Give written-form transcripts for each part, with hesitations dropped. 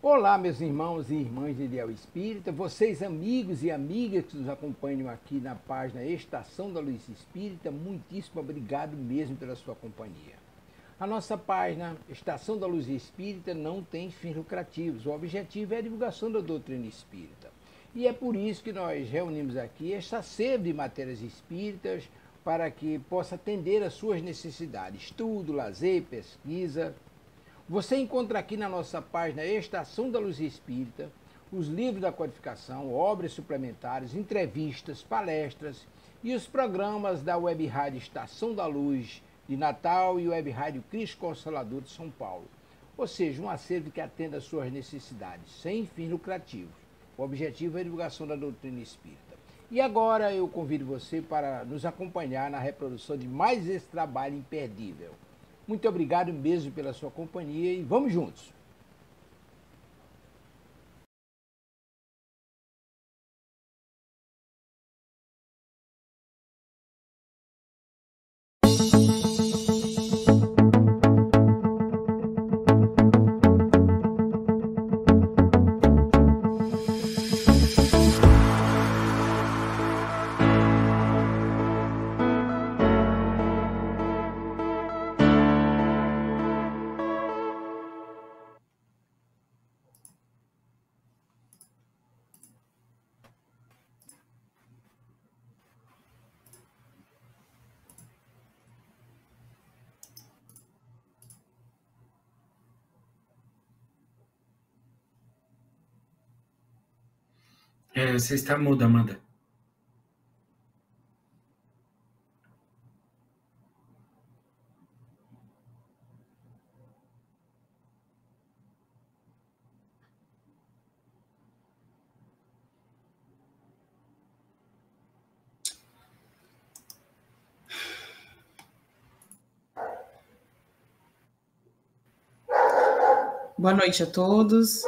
Olá, meus irmãos e irmãs de Ideal Espírita, vocês amigos e amigas que nos acompanham aqui na página Estação da Luz Espírita, muitíssimo obrigado mesmo pela sua companhia. A nossa página Estação da Luz Espírita não tem fins lucrativos, o objetivo é a divulgação da doutrina espírita. E é por isso que nós reunimos aqui esta sede de matérias espíritas para que possa atender às suas necessidades, estudo, lazer, pesquisa. Você encontra aqui na nossa página Estação da Luz Espírita os livros da codificação, obras suplementares, entrevistas, palestras e os programas da Web Rádio Estação da Luz de Natal e Web Rádio Cristo Consolador de São Paulo. Ou seja, um acervo que atenda às suas necessidades, sem fins lucrativos. O objetivo é a divulgação da doutrina espírita. E agora eu convido você para nos acompanhar na reprodução de mais esse trabalho imperdível. Muito obrigado mesmo pela sua companhia e vamos juntos! Você está muda, Amanda. Boa noite a todos.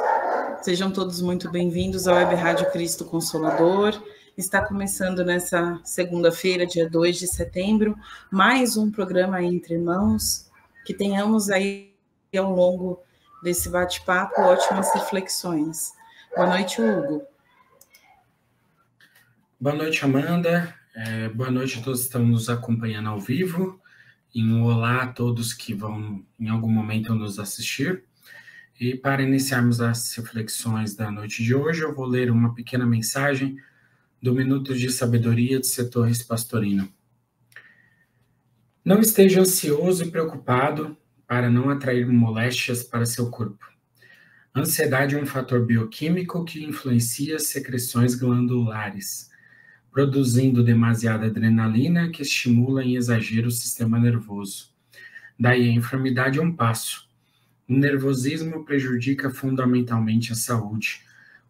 Sejam todos muito bem-vindos à Web Rádio Cristo Consolador. Está começando nessa segunda-feira, dia 2 de setembro, mais um programa Entre Irmãos, que tenhamos aí ao longo desse bate-papo ótimas reflexões. Boa noite, Hugo. Boa noite, Amanda. Boa noite a todos que estão nos acompanhando ao vivo. E um olá a todos que vão, em algum momento, nos assistir. E para iniciarmos as reflexões da noite de hoje, eu vou ler uma pequena mensagem do Minuto de Sabedoria de C. Torres Pastorino. Não esteja ansioso e preocupado para não atrair moléstias para seu corpo. A ansiedade é um fator bioquímico que influencia as secreções glandulares, produzindo demasiada adrenalina que estimula em exagero o sistema nervoso. Daí a enfermidade é um passo. O nervosismo prejudica fundamentalmente a saúde.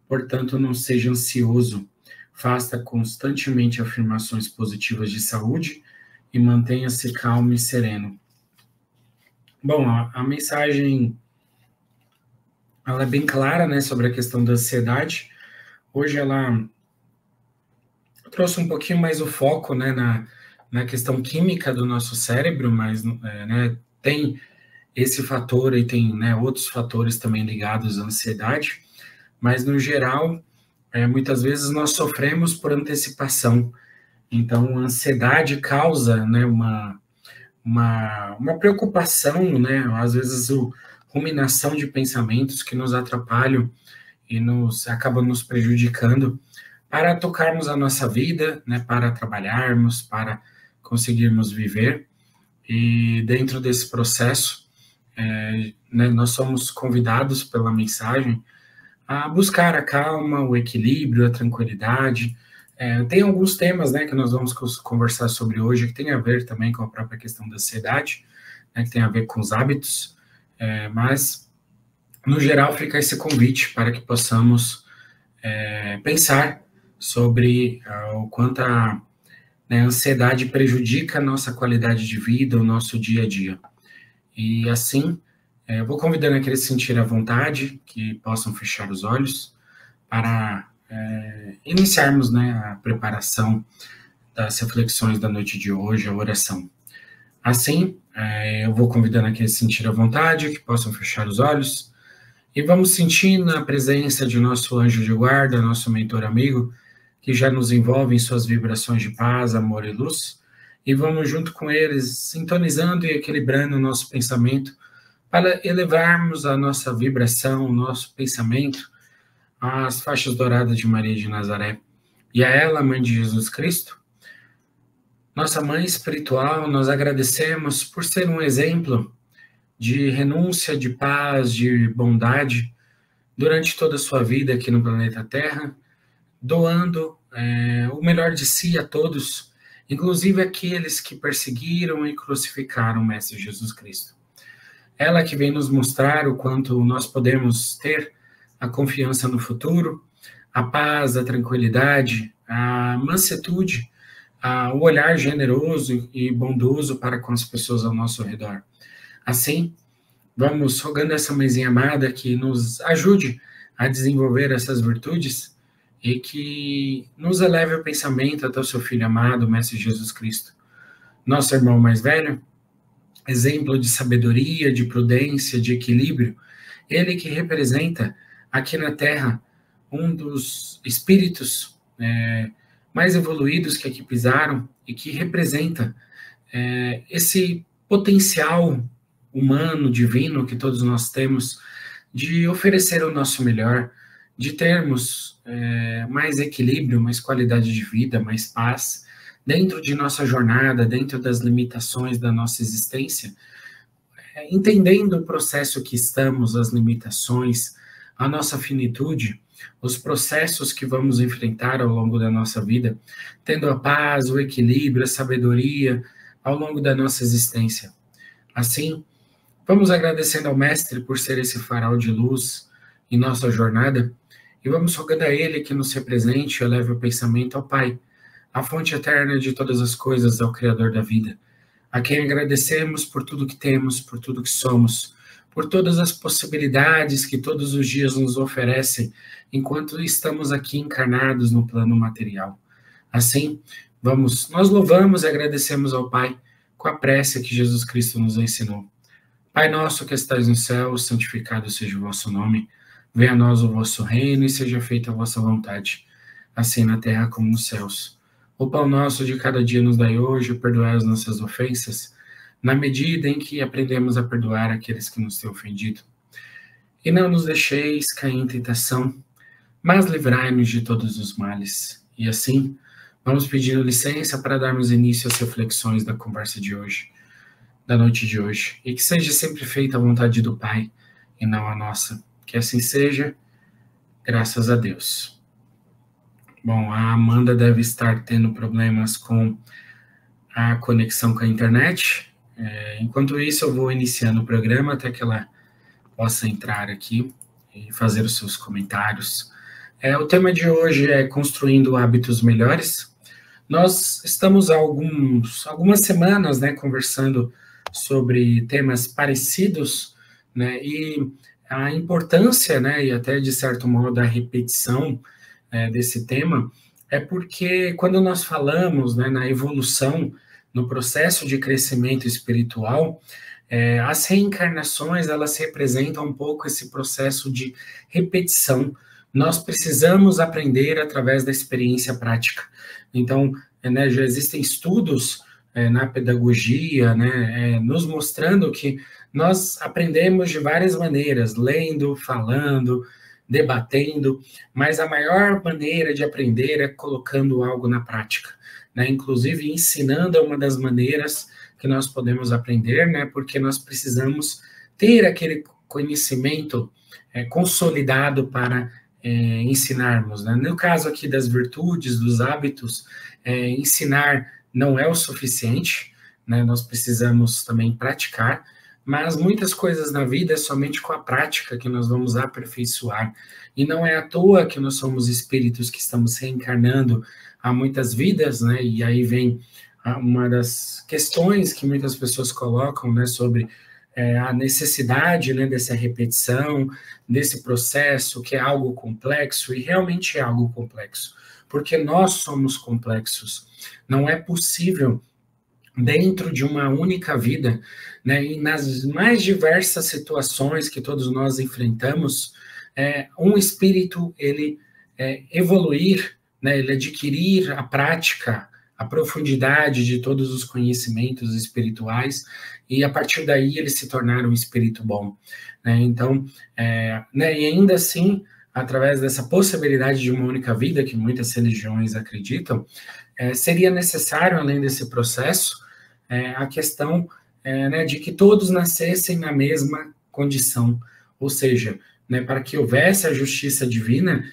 Portanto, não seja ansioso. Faça constantemente afirmações positivas de saúde e mantenha-se calmo e sereno. Bom, a mensagem ela é bem clara, né, sobre a questão da ansiedade. Hoje ela trouxe um pouquinho mais o foco, né, na questão química do nosso cérebro, mas né, tem esse fator e tem, né, outros fatores também ligados à ansiedade, mas no geral, muitas vezes nós sofremos por antecipação. Então, a ansiedade causa, né, uma preocupação, né, às vezes ruminação de pensamentos que nos atrapalham e acabam nos prejudicando para tocarmos a nossa vida, né, para trabalharmos, para conseguirmos viver. E dentro desse processo, né, nós somos convidados pela mensagem a buscar a calma, o equilíbrio, a tranquilidade. Tem alguns temas, né, que nós vamos conversar sobre hoje, que tem a ver também com a própria questão da ansiedade, né, que tem a ver com os hábitos, mas, no geral, fica esse convite para que possamos pensar sobre o quanto a ansiedade prejudica a nossa qualidade de vida, o nosso dia a dia. E assim, eu vou convidando aqueles que sentirem à vontade, que possam fechar os olhos, para iniciarmos, né, a preparação das reflexões da noite de hoje, a oração. Assim, eu vou convidando aqueles que sentirem à vontade, que possam fechar os olhos E vamos sentindo a presença de nosso anjo de guarda, nosso mentor amigo, que já nos envolve em suas vibrações de paz, amor e luz. E vamos junto com eles, sintonizando e equilibrando o nosso pensamento para elevarmos a nossa vibração, o nosso pensamento às faixas douradas de Maria de Nazaré. E a ela, Mãe de Jesus Cristo, nossa Mãe espiritual, nós agradecemos por ser um exemplo de renúncia, de paz, de bondade durante toda a sua vida aqui no planeta Terra, doando o melhor de si a todos, inclusive aqueles que perseguiram e crucificaram o Mestre Jesus Cristo. Ela que vem nos mostrar o quanto nós podemos ter a confiança no futuro, a paz, a tranquilidade, a mansuetude, o olhar generoso e bondoso para com as pessoas ao nosso redor. Assim, vamos rogando essa mãezinha amada que nos ajude a desenvolver essas virtudes e que nos eleve o pensamento até o seu Filho amado, Mestre Jesus Cristo. Nosso irmão mais velho, exemplo de sabedoria, de prudência, de equilíbrio, ele que representa aqui na Terra um dos espíritos mais evoluídos que aqui pisaram e que representa esse potencial humano, divino que todos nós temos de oferecer o nosso melhor, de termos mais equilíbrio, mais qualidade de vida, mais paz dentro de nossa jornada, dentro das limitações da nossa existência, entendendo o processo que estamos, as limitações, a nossa finitude, os processos que vamos enfrentar ao longo da nossa vida, tendo a paz, o equilíbrio, a sabedoria ao longo da nossa existência. Assim, vamos agradecendo ao Mestre por ser esse farol de luz em nossa jornada e vamos rogando a Ele que nos represente e eleve o pensamento ao Pai, a fonte eterna de todas as coisas, ao Criador da vida, a quem agradecemos por tudo que temos, por tudo que somos, por todas as possibilidades que todos os dias nos oferecem enquanto estamos aqui encarnados no plano material. Assim, nós louvamos e agradecemos ao Pai com a prece que Jesus Cristo nos ensinou. Pai nosso que estais no céu, santificado seja o vosso nome, venha a nós o vosso reino e seja feita a vossa vontade, assim na terra como nos céus. O pão nosso de cada dia nos dai hoje, perdoai as nossas ofensas, na medida em que aprendemos a perdoar aqueles que nos têm ofendido. E não nos deixeis cair em tentação, mas livrai-nos de todos os males. E assim, vamos pedindo licença para darmos início às reflexões da conversa de hoje, da noite de hoje, e que seja sempre feita a vontade do Pai, e não a nossa. Que assim seja, graças a Deus. Bom, a Amanda deve estar tendo problemas com a conexão com a internet. Enquanto isso, eu vou iniciando o programa até que ela possa entrar aqui e fazer os seus comentários. O tema de hoje é Construindo Hábitos Melhores. Nós estamos há algumas semanas, conversando sobre temas parecidos, e a importância, e até de certo modo a repetição desse tema, é porque quando nós falamos na evolução, no processo de crescimento espiritual, as reencarnações, elas representam um pouco esse processo de repetição. Nós precisamos aprender através da experiência prática. Então, já existem estudos na pedagogia, nos mostrando que nós aprendemos de várias maneiras, lendo, falando, debatendo, mas a maior maneira de aprender é colocando algo na prática. Inclusive, ensinando é uma das maneiras que nós podemos aprender, porque nós precisamos ter aquele conhecimento consolidado para ensinarmos. No caso aqui das virtudes, dos hábitos, ensinar não é o suficiente, nós precisamos também praticar, mas muitas coisas na vida é somente com a prática que nós vamos aperfeiçoar. E não é à toa que nós somos espíritos que estamos reencarnando há muitas vidas, e aí vem uma das questões que muitas pessoas colocam, sobre a necessidade, dessa repetição, desse processo, que é algo complexo, e realmente é algo complexo, porque nós somos complexos. Não é possível dentro de uma única vida, né, e nas mais diversas situações que todos nós enfrentamos, um espírito, ele evoluir, né, ele adquirir a prática, a profundidade de todos os conhecimentos espirituais, e a partir daí ele se tornar um espírito bom. Né? Então, né, e ainda assim, através dessa possibilidade de uma única vida, que muitas religiões acreditam, seria necessário, além desse processo, a questão né, de que todos nascessem na mesma condição, ou seja, né, para que houvesse a justiça divina,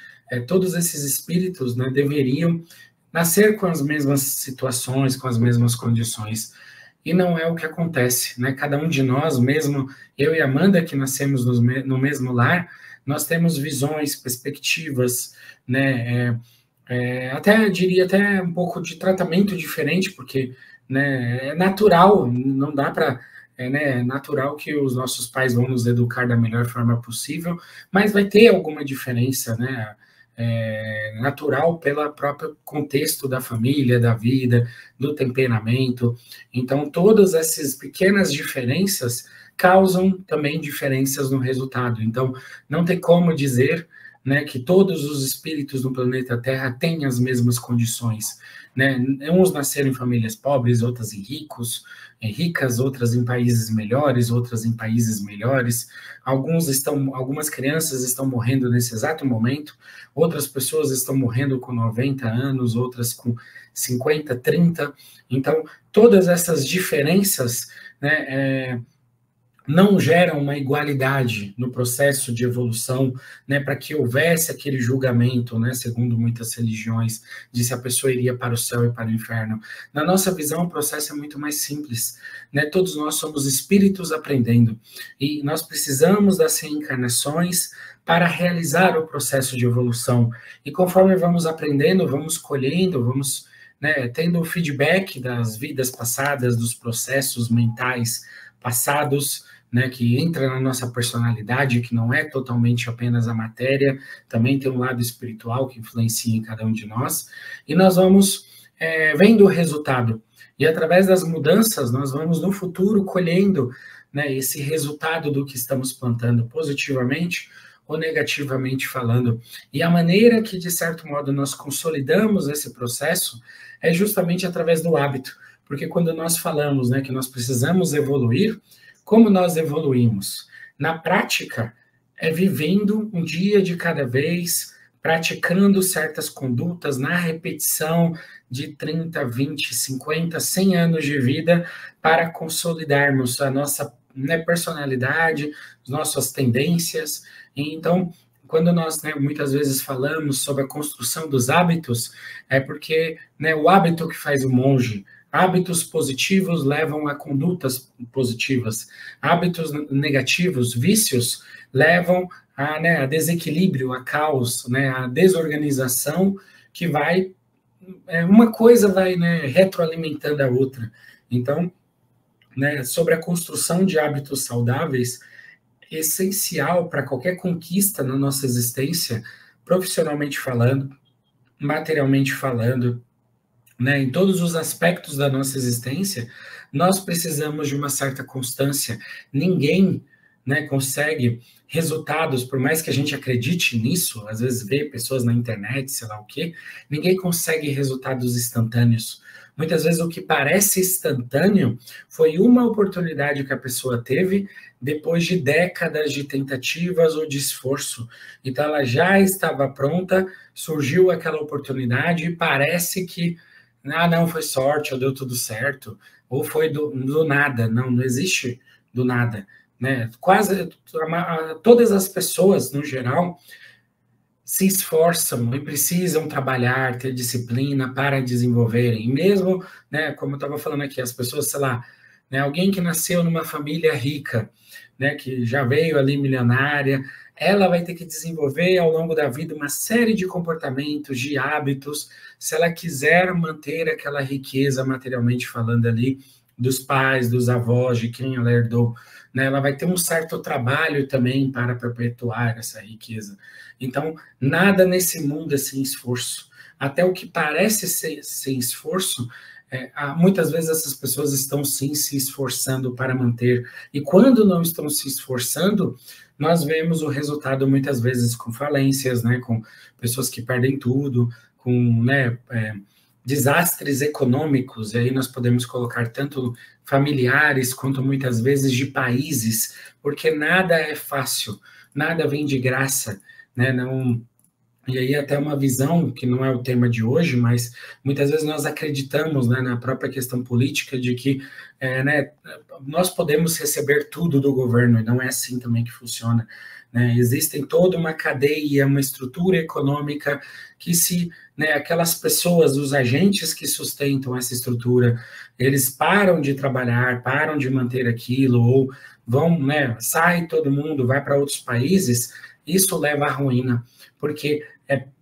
todos esses espíritos, né, deveriam nascer com as mesmas situações, com as mesmas condições, e não é o que acontece, né? Cada um de nós, mesmo eu e Amanda, que nascemos no mesmo lar, nós temos visões, perspectivas, né, até diria até um pouco de tratamento diferente, porque, né, é natural, não dá para, né, natural que os nossos pais vão nos educar da melhor forma possível, mas vai ter alguma diferença, né, natural pelo próprio contexto da família, da vida, do temperamento. Então, todas essas pequenas diferenças causam também diferenças no resultado. Então, não tem como dizer, né, que todos os espíritos no planeta Terra têm as mesmas condições, né? Uns nasceram em famílias pobres, outras em ricas, outras em países melhores, outras em países melhores. Algumas crianças estão morrendo nesse exato momento, outras pessoas estão morrendo com 90 anos, outras com 50, 30. Então, todas essas diferenças, né, não geram uma igualdade no processo de evolução, né, para que houvesse aquele julgamento, né, segundo muitas religiões, de se a pessoa iria para o céu e para o inferno. Na nossa visão, o processo é muito mais simples, né? Todos nós somos espíritos aprendendo, e nós precisamos das reencarnações para realizar o processo de evolução. E conforme vamos aprendendo, vamos colhendo, vamos, né, tendo o feedback das vidas passadas, dos processos mentais passados, né, que entra na nossa personalidade, que não é totalmente apenas a matéria, também tem um lado espiritual que influencia em cada um de nós, e nós vamos vendo o resultado. E através das mudanças, nós vamos no futuro colhendo, né, esse resultado do que estamos plantando, positivamente ou negativamente falando. E a maneira que, de certo modo, nós consolidamos esse processo é justamente através do hábito. Porque quando nós falamos, né, que nós precisamos evoluir, como nós evoluímos? Na prática, é vivendo um dia de cada vez, praticando certas condutas, na repetição de 30, 20, 50, 100 anos de vida, para consolidarmos a nossa, né, personalidade, as nossas tendências. E então, quando nós, né, muitas vezes falamos sobre a construção dos hábitos, é porque, né, o hábito que faz o monge. Hábitos positivos levam a condutas positivas. Hábitos negativos, vícios, levam a, né, a desequilíbrio, a caos, né, a desorganização, que vai... uma coisa vai, né, retroalimentando a outra. Então, né, sobre a construção de hábitos saudáveis, é essencial para qualquer conquista na nossa existência, profissionalmente falando, materialmente falando, né, em todos os aspectos da nossa existência, nós precisamos de uma certa constância. Ninguém, né, consegue resultados, por mais que a gente acredite nisso, às vezes vê pessoas na internet, sei lá o quê, ninguém consegue resultados instantâneos. Muitas vezes o que parece instantâneo foi uma oportunidade que a pessoa teve depois de décadas de tentativas ou de esforço. Então ela já estava pronta, surgiu aquela oportunidade e parece que não, foi sorte, ou deu tudo certo, ou foi do nada. Não existe do nada, né? Quase todas as pessoas, no geral, se esforçam e precisam trabalhar, ter disciplina para desenvolverem. E mesmo, né, como eu estava falando aqui, as pessoas, sei lá, né, alguém que nasceu numa família rica, né, que já veio ali milionária, ela vai ter que desenvolver ao longo da vida uma série de comportamentos, de hábitos, se ela quiser manter aquela riqueza materialmente falando ali, dos pais, dos avós, de quem ela herdou, né? Ela vai ter um certo trabalho também para perpetuar essa riqueza. Então, nada nesse mundo é sem esforço. Até o que parece ser sem esforço muitas vezes essas pessoas estão sim se esforçando para manter, e quando não estão se esforçando, nós vemos o resultado muitas vezes com falências, né, com pessoas que perdem tudo, com, né, desastres econômicos, e aí nós podemos colocar tanto familiares quanto muitas vezes de países, porque nada é fácil, nada vem de graça, né, não... E aí até uma visão, que não é o tema de hoje, mas muitas vezes nós acreditamos, né, na própria questão política de que né, nós podemos receber tudo do governo, e não é assim também que funciona. Né? Existem toda uma cadeia, uma estrutura econômica que se, né, aquelas pessoas, os agentes que sustentam essa estrutura, eles param de trabalhar, param de manter aquilo, ou vão, né, sai todo mundo, vai para outros países, isso leva à ruína, porque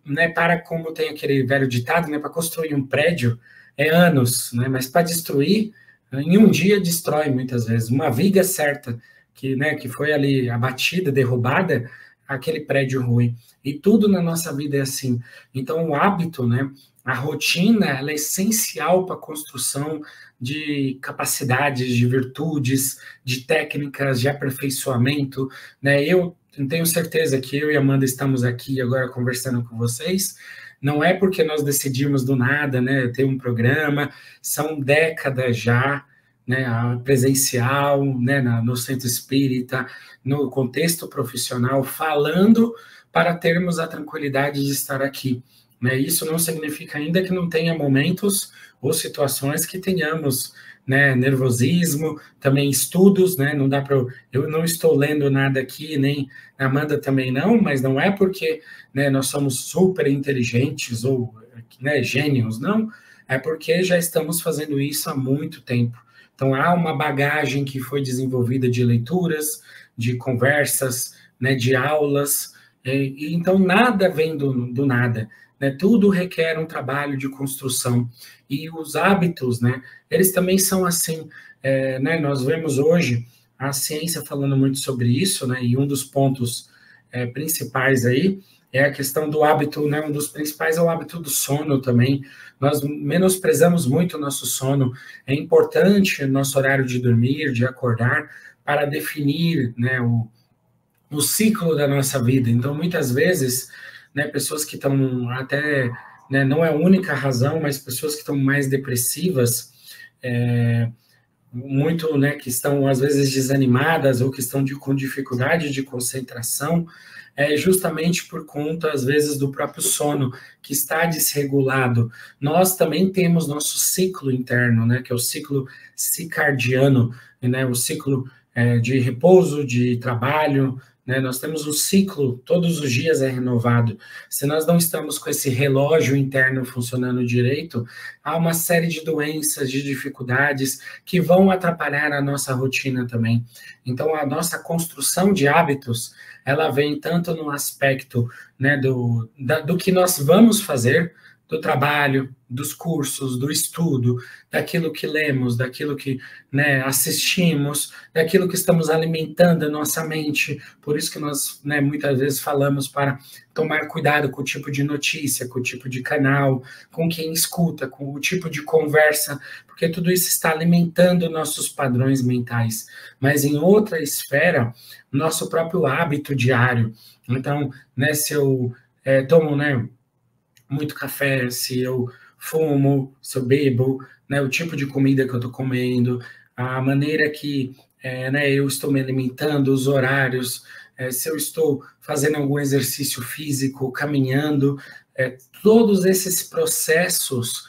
né, para, como tem aquele velho ditado, né, para construir um prédio é anos, né, mas para destruir, em um dia destrói muitas vezes. Uma viga certa que, né, que foi ali abatida, derrubada, aquele prédio ruim. E tudo na nossa vida é assim. Então, o hábito, né, a rotina, ela é essencial para a construção de capacidades, de virtudes, de técnicas, de aperfeiçoamento, né? Eu tenho certeza que eu e a Amanda estamos aqui agora conversando com vocês, não é porque nós decidimos do nada, né, ter um programa, são décadas já, né, presencial, né, no centro espírita, no contexto profissional, falando para termos a tranquilidade de estar aqui. Né? Isso não significa ainda que não tenha momentos ou situações que tenhamos, né, nervosismo, também estudos, né, não dá para eu não estou lendo nada aqui, nem a Amanda também não, mas não é porque, né, nós somos super inteligentes ou, né, gênios, não, é porque já estamos fazendo isso há muito tempo. Então há uma bagagem que foi desenvolvida de leituras, de conversas, né, de aulas, e então nada vem do nada. Né, tudo requer um trabalho de construção, e os hábitos, né, eles também são assim, né, nós vemos hoje a ciência falando muito sobre isso, né, e um dos pontos principais aí é a questão do hábito, né, um dos principais é o hábito do sono também. Nós menosprezamos muito o nosso sono, é importante o nosso horário de dormir, de acordar, para definir, né, o ciclo da nossa vida. Então, muitas vezes, né, pessoas que estão até, né, não é a única razão, mas pessoas que estão mais depressivas, muito, né, que estão às vezes desanimadas ou que estão com dificuldade de concentração, justamente por conta, às vezes, do próprio sono, que está desregulado. Nós também temos nosso ciclo interno, né, que é o ciclo circadiano, né, o ciclo de repouso, de trabalho, né? Nós temos um ciclo, todos os dias é renovado. Se nós não estamos com esse relógio interno funcionando direito, há uma série de doenças, de dificuldades que vão atrapalhar a nossa rotina também. Então, a nossa construção de hábitos, ela vem tanto no aspecto, né, do que nós vamos fazer, do trabalho, dos cursos, do estudo, daquilo que lemos, daquilo que, né, assistimos, daquilo que estamos alimentando a nossa mente. Por isso que nós, né, muitas vezes falamos para tomar cuidado com o tipo de notícia, com o tipo de canal, com quem escuta, com o tipo de conversa, porque tudo isso está alimentando nossos padrões mentais. Mas em outra esfera, nosso próprio hábito diário. Então, né, se eu tomo, né, muito café, se eu fumo, se eu bebo, né, o tipo de comida que eu estou comendo, a maneira que né, eu estou me alimentando, os horários, se eu estou fazendo algum exercício físico, caminhando, todos esses processos,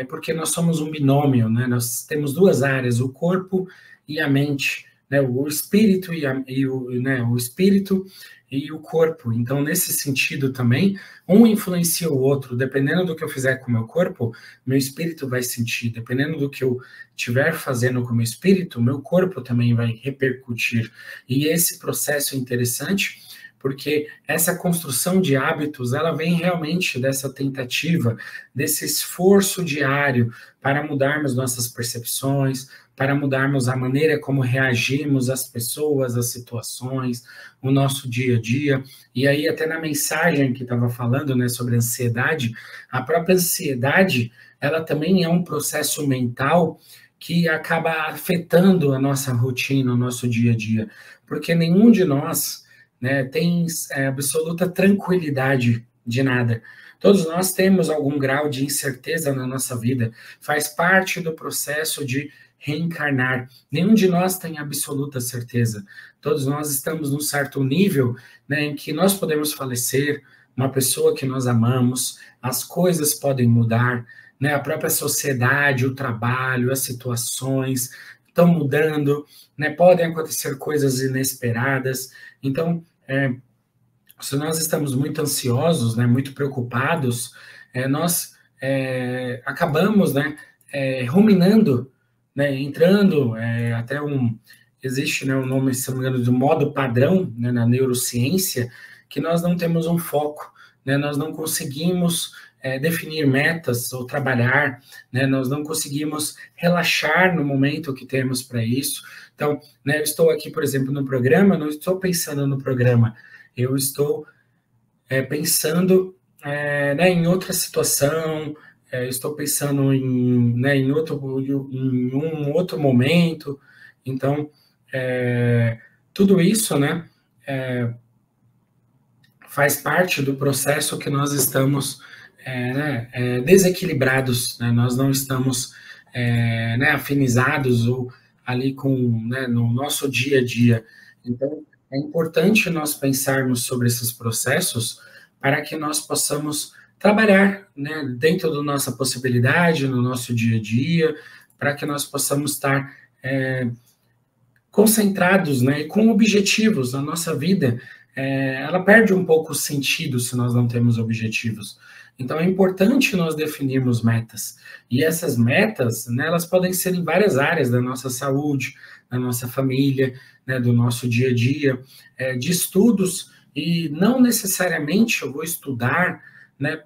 porque nós somos um binômio, né, nós temos duas áreas, o corpo e a mente, né, o espírito o espírito e o corpo. Então, nesse sentido também, um influencia o outro. Dependendo do que eu fizer com o meu corpo, meu espírito vai sentir. Dependendo do que eu estiver fazendo com o meu espírito, meu corpo também vai repercutir. E esse processo é interessante, porque essa construção de hábitos, ela vem realmente dessa tentativa, desse esforço diário para mudarmos nossas percepções, para mudarmos a maneira como reagimos às pessoas, às situações, o nosso dia a dia. E aí, até na mensagem que estava falando, né, sobre ansiedade, a própria ansiedade, ela também é um processo mental que acaba afetando a nossa rotina, o nosso dia a dia, porque nenhum de nós, né, tem absoluta tranquilidade de nada. Todos nós temos algum grau de incerteza na nossa vida, faz parte do processo de reencarnar. Nenhum de nós tem absoluta certeza. Todos nós estamos num certo nível, né, em que nós podemos falecer, uma pessoa que nós amamos, as coisas podem mudar, né, a própria sociedade, o trabalho, as situações estão mudando, né, podem acontecer coisas inesperadas. Então, se nós estamos muito ansiosos, né, muito preocupados, nós acabamos, né, ruminando, né, entrando até existe, né, um nome, se não me engano, do modo padrão, né, na neurociência, que nós não temos um foco, né, nós não conseguimos definir metas ou trabalhar, né, nós não conseguimos relaxar no momento que temos para isso. Então, né, eu estou aqui, por exemplo, no programa, não estou pensando no programa, eu estou pensando né, em outra situação, estou pensando em um outro momento. Então, tudo isso, né, faz parte do processo que nós estamos desequilibrados, né, nós não estamos né, afinizados ou ali com, né, no nosso dia a dia. Então, é importante nós pensarmos sobre esses processos para que nós possamos trabalhar, né, dentro da nossa possibilidade, no nosso dia a dia, para que nós possamos estar concentrados, né, e com objetivos. A nossa vida, ela perde um pouco o sentido se nós não temos objetivos. Então, é importante nós definirmos metas. E essas metas, né, elas podem ser em várias áreas da nossa saúde, da nossa família, né, do nosso dia a dia, de estudos, e não necessariamente eu vou estudar, né,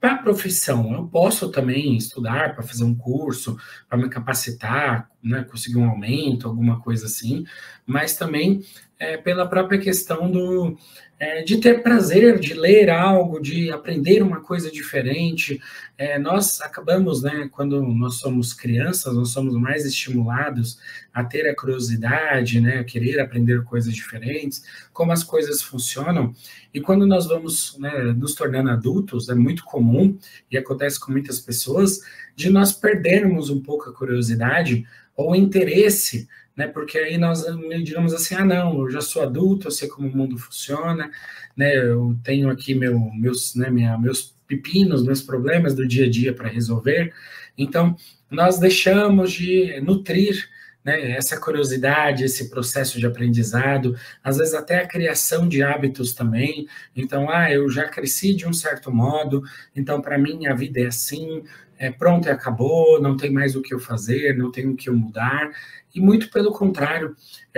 para a profissão. Eu posso também estudar para fazer um curso, para me capacitar, né, conseguir um aumento, alguma coisa assim, mas também pela própria questão de ter prazer, de ler algo, de aprender uma coisa diferente. Nós acabamos, né, quando nós somos crianças, nós somos mais estimulados a ter a curiosidade, né, a querer aprender coisas diferentes, como as coisas funcionam. E quando nós vamos, né, nos tornando adultos, é muito comum, e acontece com muitas pessoas, de nós perdermos um pouco a curiosidade ou o interesse, né, porque aí nós digamos assim, não, eu já sou adulto, eu sei como o mundo funciona, né, eu tenho aqui meus pepinos, meus problemas do dia a dia para resolver. Então, nós deixamos de nutrir, né, essa curiosidade, esse processo de aprendizado, às vezes até a criação de hábitos também. Então, eu já cresci de um certo modo, então para mim a vida é assim, pronto e acabou, não tem mais o que eu fazer, não tem o que eu mudar. E muito pelo contrário,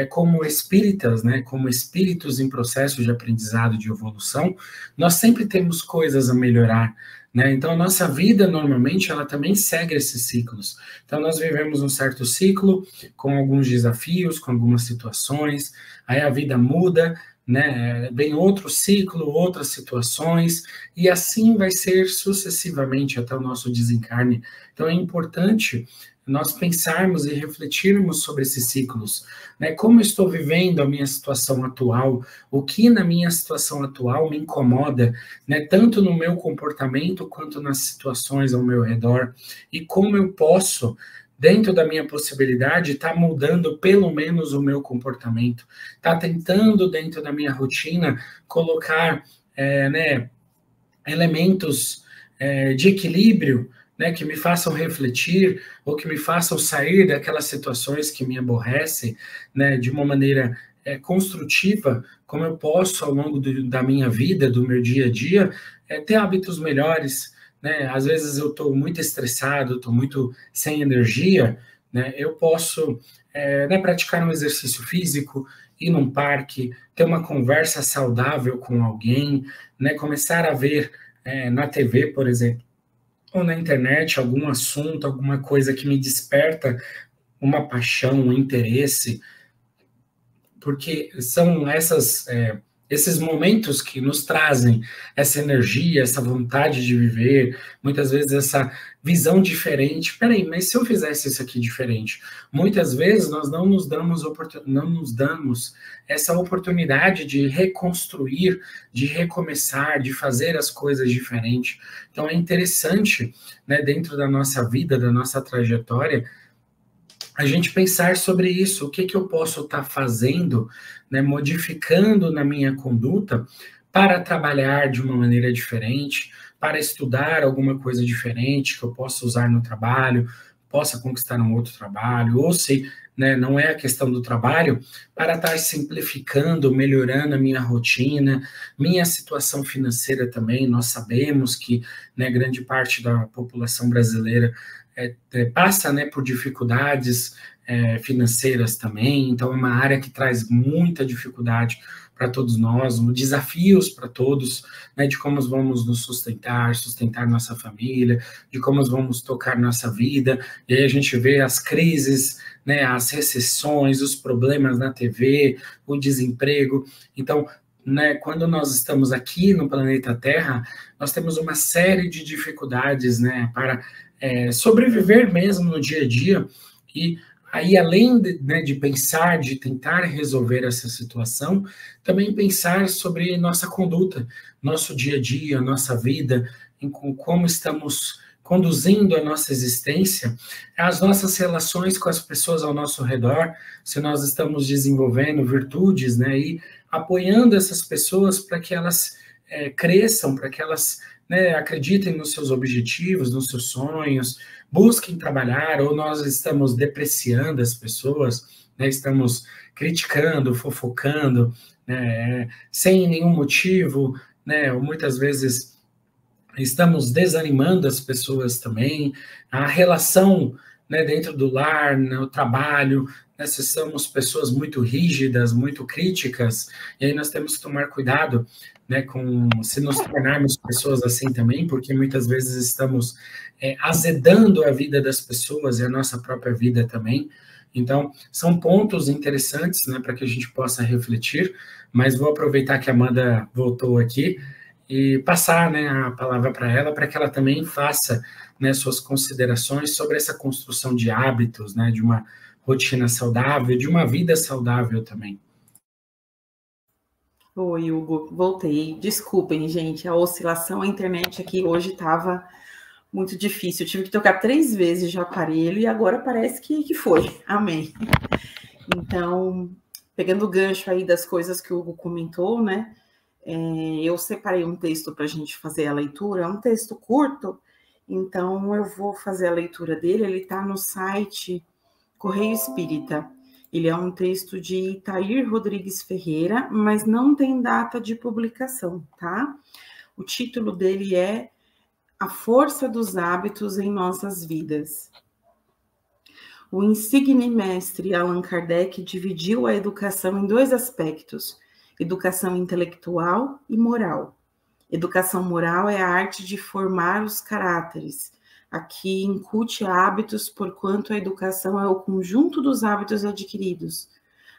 como espíritas, né, como espíritos em processo de aprendizado, de evolução, nós sempre temos coisas a melhorar, né? Então, a nossa vida, normalmente, ela também segue esses ciclos. Então, nós vivemos um certo ciclo, com alguns desafios, com algumas situações, aí a vida muda, né? Vem outro ciclo, outras situações, e assim vai ser sucessivamente até o nosso desencarne. Então, é importante nós pensarmos e refletirmos sobre esses ciclos, né? Como eu estou vivendo a minha situação atual, o que na minha situação atual me incomoda, né? Tanto no meu comportamento quanto nas situações ao meu redor, e como eu posso, dentro da minha possibilidade, estar mudando pelo menos o meu comportamento, estar tentando dentro da minha rotina colocar né, elementos de equilíbrio, né, que me façam refletir, ou que me façam sair daquelas situações que me aborrecem, né, de uma maneira construtiva, como eu posso, ao longo da minha vida, do meu dia a dia, ter hábitos melhores, né? Às vezes eu estou muito estressado, estou muito sem energia, né? Eu posso né, praticar um exercício físico, ir num parque, ter uma conversa saudável com alguém, né? Começar a ver na TV, por exemplo, ou na internet, algum assunto, alguma coisa que me desperta uma paixão, um interesse, porque são esses momentos que nos trazem essa energia, essa vontade de viver, muitas vezes essa visão diferente. Peraí, mas se eu fizesse isso aqui diferente? Muitas vezes nós não nos damos essa oportunidade de reconstruir, de recomeçar, de fazer as coisas diferentes. Então é interessante, né, dentro da nossa vida, da nossa trajetória, a gente pensar sobre isso, o que eu posso estar fazendo, né, modificando na minha conduta para trabalhar de uma maneira diferente, para estudar alguma coisa diferente que eu possa usar no trabalho, possa conquistar um outro trabalho, ou se, né, não é a questão do trabalho, para estar simplificando, melhorando a minha rotina, minha situação financeira também. Nós sabemos que, né, grande parte da população brasileira passa, né, por dificuldades financeiras também, então é uma área que traz muita dificuldade para todos nós, desafios para todos, né, de como vamos nos sustentar nossa família, de como vamos tocar nossa vida, e aí a gente vê as crises, né, as recessões, os problemas na TV, o desemprego. Então, né, quando nós estamos aqui no planeta Terra, nós temos uma série de dificuldades, né, para sobreviver mesmo no dia a dia, e aí além de pensar, de tentar resolver essa situação, também pensar sobre nossa conduta, nosso dia a dia, nossa vida, em como estamos conduzindo a nossa existência, as nossas relações com as pessoas ao nosso redor, se nós estamos desenvolvendo virtudes, né, e apoiando essas pessoas para que elas cresçam, para que elas, né, acreditem nos seus objetivos, nos seus sonhos, busquem trabalhar, ou nós estamos depreciando as pessoas, né, estamos criticando, fofocando, né, sem nenhum motivo, né, ou muitas vezes estamos desanimando as pessoas também, a relação, né, dentro do lar, no trabalho, né, se somos pessoas muito rígidas, muito críticas, e aí nós temos que tomar cuidado, né, se nos tornarmos pessoas assim também, porque muitas vezes estamos azedando a vida das pessoas e a nossa própria vida também. Então, são pontos interessantes, né, para que a gente possa refletir, mas vou aproveitar que a Amanda voltou aqui e passar, né, a palavra para ela, para que ela também faça, né, suas considerações sobre essa construção de hábitos, né, de uma rotina saudável, de uma vida saudável também. Oi, Hugo, voltei. Desculpem, gente, a oscilação, a internet aqui hoje estava muito difícil. Eu tive que tocar 3 vezes de aparelho e agora parece que foi. Amém. Então, pegando o gancho aí das coisas que o Hugo comentou, né? Eu separei um texto para a gente fazer a leitura. É um texto curto, então eu vou fazer a leitura dele. Ele está no site Correio Espírita. Ele é um texto de Itair Rodrigues Ferreira, mas não tem data de publicação, tá? O título dele é A Força dos Hábitos em Nossas Vidas. O insigne mestre Allan Kardec dividiu a educação em 2 aspectos: educação intelectual e moral. Educação moral é a arte de formar os caráteres. Aqui incute hábitos, porquanto a educação é o conjunto dos hábitos adquiridos.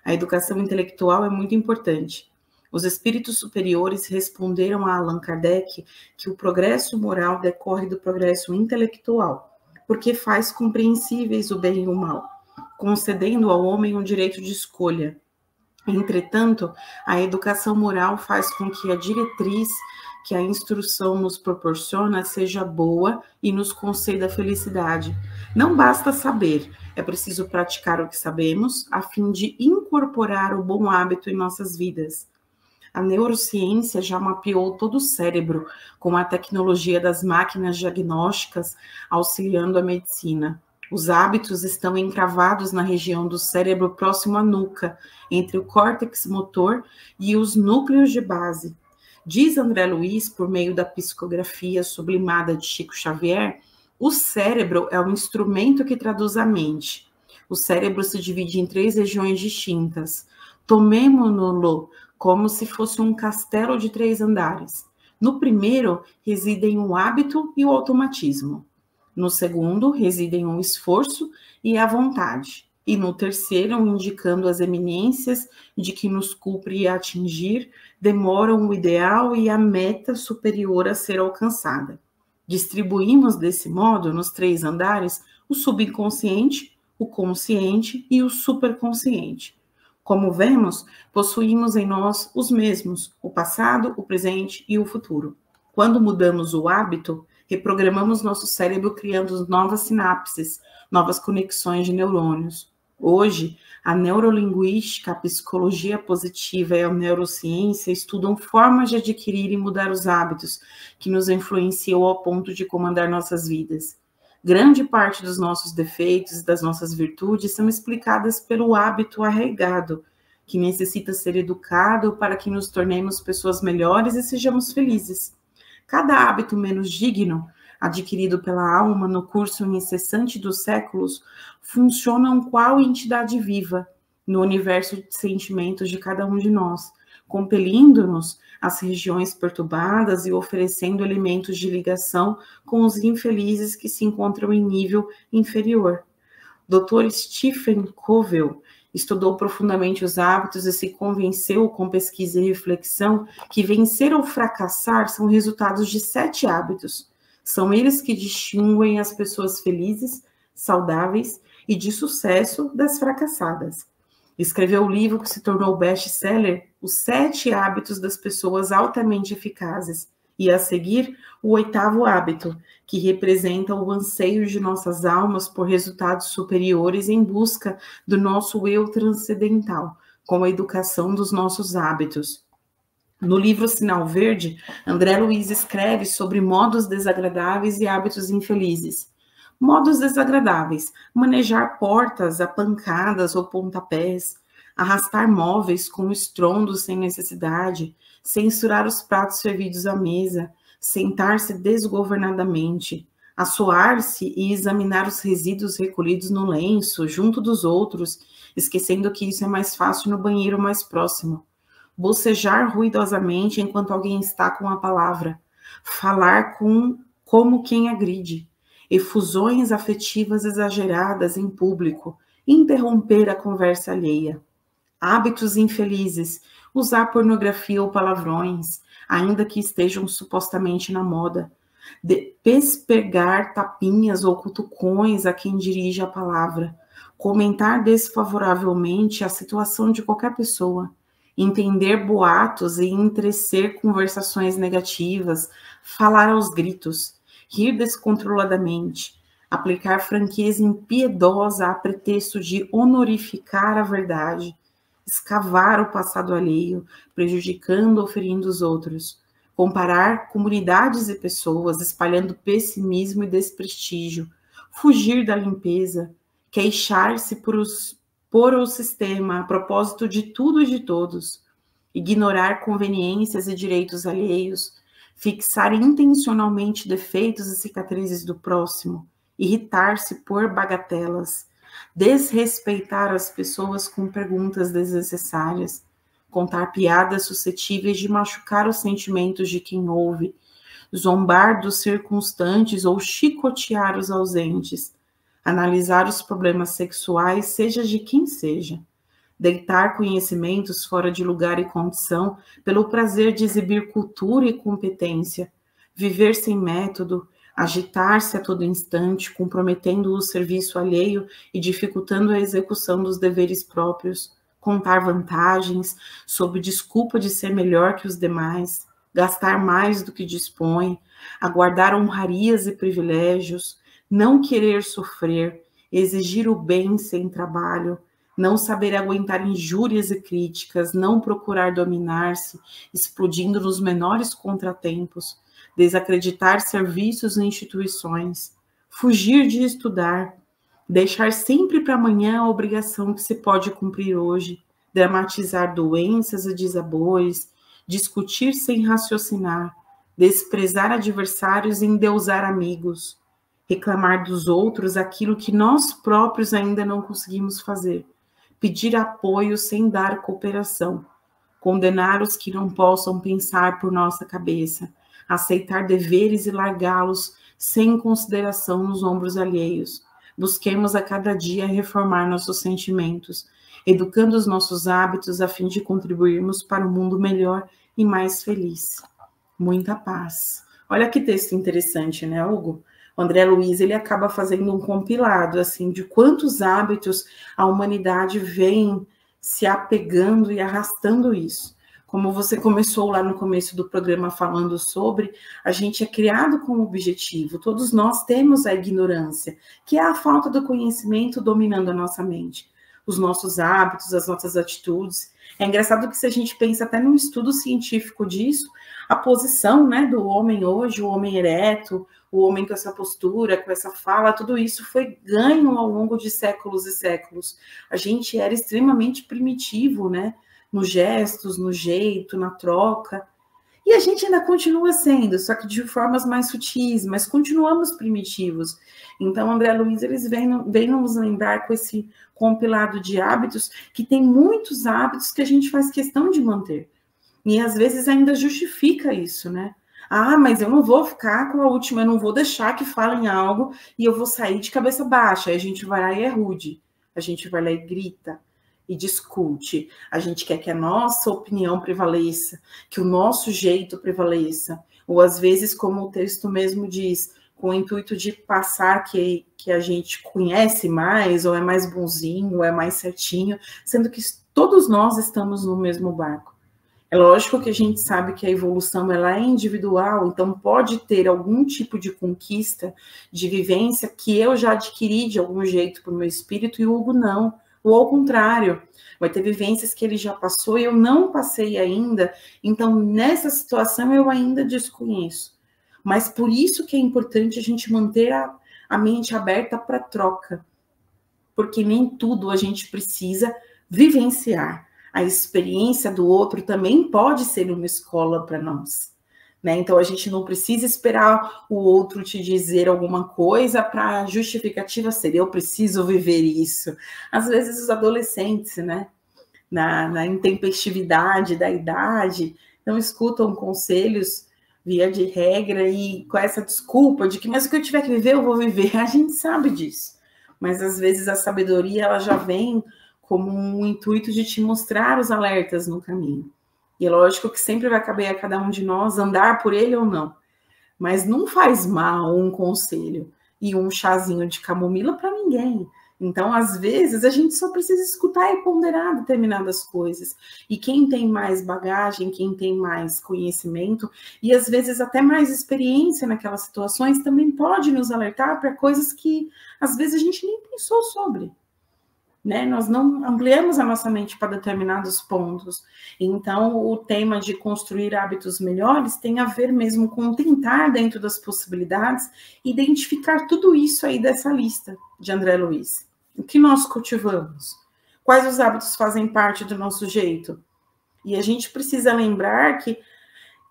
A educação intelectual é muito importante. Os espíritos superiores responderam a Allan Kardec que o progresso moral decorre do progresso intelectual, porque faz compreensíveis o bem e o mal, concedendo ao homem o direito de escolha. Entretanto, a educação moral faz com que a diretriz que a instrução nos proporciona seja boa e nos conceda felicidade. Não basta saber, é preciso praticar o que sabemos, a fim de incorporar o bom hábito em nossas vidas. A neurociência já mapeou todo o cérebro, com a tecnologia das máquinas diagnósticas auxiliando a medicina. Os hábitos estão encravados na região do cérebro próximo à nuca, entre o córtex motor e os núcleos de base. Diz André Luiz, por meio da psicografia sublimada de Chico Xavier, o cérebro é um instrumento que traduz a mente. O cérebro se divide em 3 regiões distintas: Tomemo-no-lo como se fosse um castelo de 3 andares. No primeiro, residem o hábito e o automatismo. No segundo, residem o esforço e a vontade. E no terceiro, indicando as eminências de que nos cumpre atingir, demoram o ideal e a meta superior a ser alcançada. Distribuímos desse modo, nos 3 andares, o subconsciente, o consciente e o superconsciente. Como vemos, possuímos em nós os mesmos, o passado, o presente e o futuro. Quando mudamos o hábito, reprogramamos nosso cérebro criando novas sinapses, novas conexões de neurônios. Hoje, a neurolinguística, a psicologia positiva e a neurociência estudam formas de adquirir e mudar os hábitos que nos influenciam ao ponto de comandar nossas vidas. Grande parte dos nossos defeitos e das nossas virtudes são explicadas pelo hábito arraigado, que necessita ser educado para que nos tornemos pessoas melhores e sejamos felizes. Cada hábito menos digno, adquirido pela alma no curso incessante dos séculos, funciona qual entidade viva no universo de sentimentos de cada um de nós, compelindo-nos às regiões perturbadas e oferecendo elementos de ligação com os infelizes que se encontram em nível inferior. Dr. Stephen Covey estudou profundamente os hábitos e se convenceu com pesquisa e reflexão que vencer ou fracassar são resultados de 7 hábitos. São eles que distinguem as pessoas felizes, saudáveis e de sucesso das fracassadas. Escreveu o livro que se tornou best-seller, Os 7 Hábitos das Pessoas Altamente Eficazes, e a seguir, o 8º hábito, que representa o anseio de nossas almas por resultados superiores em busca do nosso eu transcendental, com a educação dos nossos hábitos. No livro Sinal Verde, André Luiz escreve sobre modos desagradáveis e hábitos infelizes. Modos desagradáveis: manejar portas a pancadas ou pontapés, arrastar móveis com estrondo sem necessidade, censurar os pratos servidos à mesa, sentar-se desgovernadamente, assoar-se e examinar os resíduos recolhidos no lenço, junto dos outros, esquecendo que isso é mais fácil no banheiro mais próximo. Bocejar ruidosamente enquanto alguém está com a palavra, falar como quem agride, efusões afetivas exageradas em público, interromper a conversa alheia. Hábitos infelizes, usar pornografia ou palavrões, ainda que estejam supostamente na moda, pespegar tapinhas ou cutucões a quem dirige a palavra, comentar desfavoravelmente a situação de qualquer pessoa, entender boatos e entrecer conversações negativas, falar aos gritos, rir descontroladamente, aplicar franqueza impiedosa a pretexto de honorificar a verdade, escavar o passado alheio, prejudicando ou ferindo os outros, comparar comunidades e pessoas, espalhando pessimismo e desprestígio, fugir da limpeza, queixar-se por o sistema a propósito de tudo e de todos, ignorar conveniências e direitos alheios, fixar intencionalmente defeitos e cicatrizes do próximo, irritar-se por bagatelas, desrespeitar as pessoas com perguntas desnecessárias, contar piadas suscetíveis de machucar os sentimentos de quem ouve, zombar dos circunstantes ou chicotear os ausentes, analisar os problemas sexuais, seja de quem seja, deitar conhecimentos fora de lugar e condição pelo prazer de exibir cultura e competência, viver sem método, agitar-se a todo instante, comprometendo o serviço alheio e dificultando a execução dos deveres próprios, contar vantagens, sob desculpa de ser melhor que os demais, gastar mais do que dispõe, aguardar honrarias e privilégios, não querer sofrer, exigir o bem sem trabalho, não saber aguentar injúrias e críticas, não procurar dominar-se, explodindo nos menores contratempos, desacreditar serviços e instituições, fugir de estudar, deixar sempre para amanhã a obrigação que se pode cumprir hoje, dramatizar doenças e desabores, discutir sem raciocinar, desprezar adversários e endeusar amigos, reclamar dos outros aquilo que nós próprios ainda não conseguimos fazer, pedir apoio sem dar cooperação, condenar os que não possam pensar por nossa cabeça, aceitar deveres e largá-los sem consideração nos ombros alheios. Busquemos a cada dia reformar nossos sentimentos, educando os nossos hábitos a fim de contribuirmos para um mundo melhor e mais feliz. Muita paz. Olha que texto interessante, né, Hugo? O André Luiz, ele acaba fazendo um compilado, assim, de quantos hábitos a humanidade vem se apegando e arrastando isso. Como você começou lá no começo do programa falando sobre, a gente é criado com um objetivo, todos nós temos a ignorância, que é a falta do conhecimento dominando a nossa mente, os nossos hábitos, as nossas atitudes. É engraçado que se a gente pensa até num estudo científico disso, a posição, né, do homem hoje, o homem ereto, o homem com essa postura, com essa fala, tudo isso foi ganho ao longo de séculos e séculos. A gente era extremamente primitivo, né, nos gestos, no jeito, na troca, e a gente ainda continua sendo, só que de formas mais sutis, mas continuamos primitivos. Então, André Luiz, eles vêm nos lembrar com esse compilado de hábitos, que tem muitos hábitos que a gente faz questão de manter. E às vezes ainda justifica isso, né? Ah, mas eu não vou ficar com a última, eu não vou deixar que falem algo e eu vou sair de cabeça baixa. Aí a gente vai lá e é rude, a gente vai lá e grita e discute. A gente quer que a nossa opinião prevaleça, que o nosso jeito prevaleça. Ou às vezes, como o texto mesmo diz, com o intuito de passar que a gente conhece mais, ou é mais bonzinho, ou é mais certinho, sendo que todos nós estamos no mesmo barco. É lógico que a gente sabe que a evolução ela é individual, então pode ter algum tipo de conquista, de vivência, que eu já adquiri de algum jeito para o meu espírito e o Hugo não. Ou ao contrário, vai ter vivências que ele já passou e eu não passei ainda, então nessa situação eu ainda desconheço. Mas por isso que é importante a gente manter a mente aberta para troca, porque nem tudo a gente precisa vivenciar. A experiência do outro também pode ser uma escola para nós, né? Então a gente não precisa esperar o outro te dizer alguma coisa para a justificativa ser eu preciso viver isso. Às vezes os adolescentes, né, na intempestividade da idade, não escutam conselhos via de regra e com essa desculpa de que mas o que eu tiver que viver eu vou viver. A gente sabe disso, mas às vezes a sabedoria ela já vem como um intuito de te mostrar os alertas no caminho. E é lógico que sempre vai caber a cada um de nós andar por ele ou não. Mas não faz mal um conselho e um chazinho de camomila para ninguém. Então, às vezes, a gente só precisa escutar e ponderar determinadas coisas. E quem tem mais bagagem, quem tem mais conhecimento e, às vezes, até mais experiência naquelas situações, também pode nos alertar para coisas que, às vezes, a gente nem pensou sobre. Né? Nós não ampliamos a nossa mente para determinados pontos. Então, o tema de construir hábitos melhores tem a ver mesmo com tentar, dentro das possibilidades, identificar tudo isso aí dessa lista de André Luiz. O que nós cultivamos? Quais os hábitos fazem parte do nosso jeito? E a gente precisa lembrar que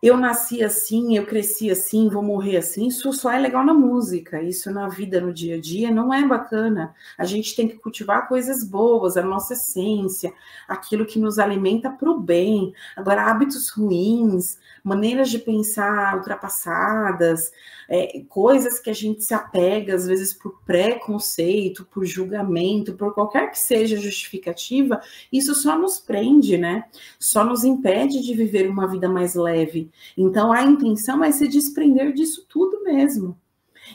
eu nasci assim, eu cresci assim, vou morrer assim, isso só é legal na música, isso na vida, no dia a dia, não é bacana. A gente tem que cultivar coisas boas, a nossa essência, aquilo que nos alimenta para o bem. Agora, hábitos ruins, maneiras de pensar ultrapassadas, coisas que a gente se apega, às vezes, por preconceito, por julgamento, por qualquer que seja a justificativa, isso só nos prende, né? Só nos impede de viver uma vida mais leve. Então, a intenção é se desprender disso tudo mesmo.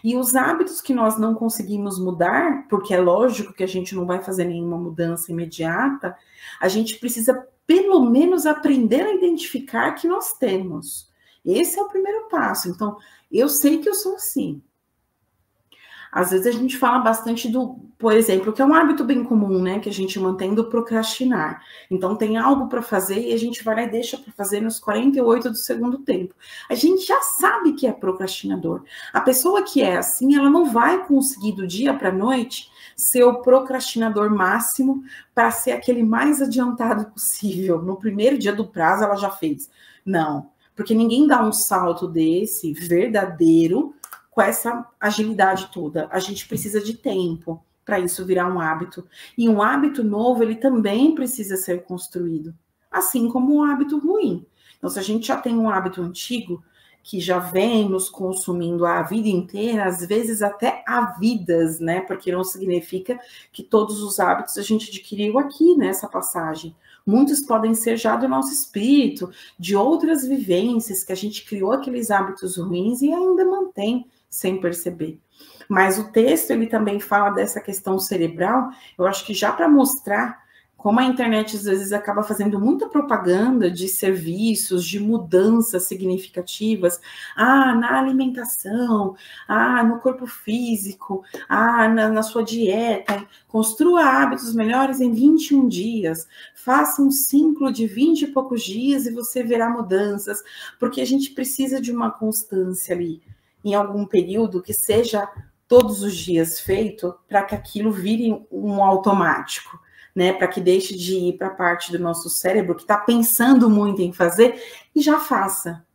E os hábitos que nós não conseguimos mudar, porque é lógico que a gente não vai fazer nenhuma mudança imediata, a gente precisa, pelo menos, aprender a identificar que nós temos. Esse é o primeiro passo. Então, eu sei que eu sou assim. Às vezes a gente fala bastante por exemplo, que é um hábito bem comum, né, que a gente mantém do procrastinar. Então tem algo para fazer e a gente vai lá e deixa para fazer nos 48 do segundo tempo. A gente já sabe que é procrastinador. A pessoa que é assim, ela não vai conseguir do dia para a noite ser o procrastinador máximo para ser aquele mais adiantado possível. No primeiro dia do prazo ela já fez. Não, porque ninguém dá um salto desse verdadeiro com essa agilidade toda. A gente precisa de tempo. para isso virar um hábito. E um hábito novo, ele também precisa ser construído, assim como um hábito ruim. Então, se a gente já tem um hábito antigo, que já vem nos consumindo a vida inteira, às vezes até há vidas, né? Porque não significa que todos os hábitos a gente adquiriu aqui nessa passagem. Muitos podem ser já do nosso espírito, de outras vivências, que a gente criou aqueles hábitos ruins e ainda mantém sem perceber. Mas o texto, ele também fala dessa questão cerebral, eu acho que já para mostrar como a internet às vezes acaba fazendo muita propaganda de serviços, de mudanças significativas, na alimentação, no corpo físico, na sua dieta, construa hábitos melhores em 21 dias, faça um ciclo de 20 e poucos dias e você verá mudanças, porque a gente precisa de uma constância ali, em algum período que seja todos os dias feito, para que aquilo vire um automático. Né, para que deixe de ir para a parte do nosso cérebro que está pensando muito em fazer e já faça.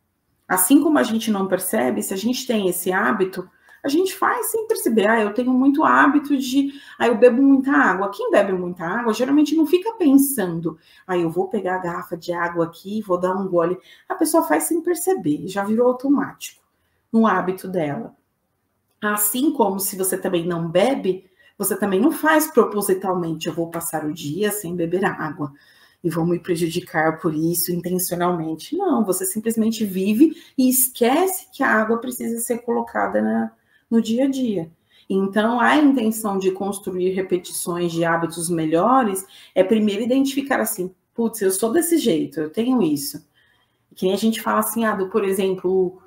Assim como a gente não percebe, se a gente tem esse hábito, a gente faz sem perceber. Eu tenho muito hábito de... eu bebo muita água. Quem bebe muita água, geralmente não fica pensando. Eu vou pegar a garrafa de água aqui, vou dar um gole. A pessoa faz sem perceber, já virou automático no hábito dela. Assim como se você também não bebe, você também não faz propositalmente, eu vou passar o dia sem beber água e vou me prejudicar por isso intencionalmente. Não, você simplesmente vive e esquece que a água precisa ser colocada no dia a dia. Então, a intenção de construir repetições de hábitos melhores é primeiro identificar assim, putz, eu sou desse jeito, eu tenho isso. Que nem a gente fala assim, por exemplo,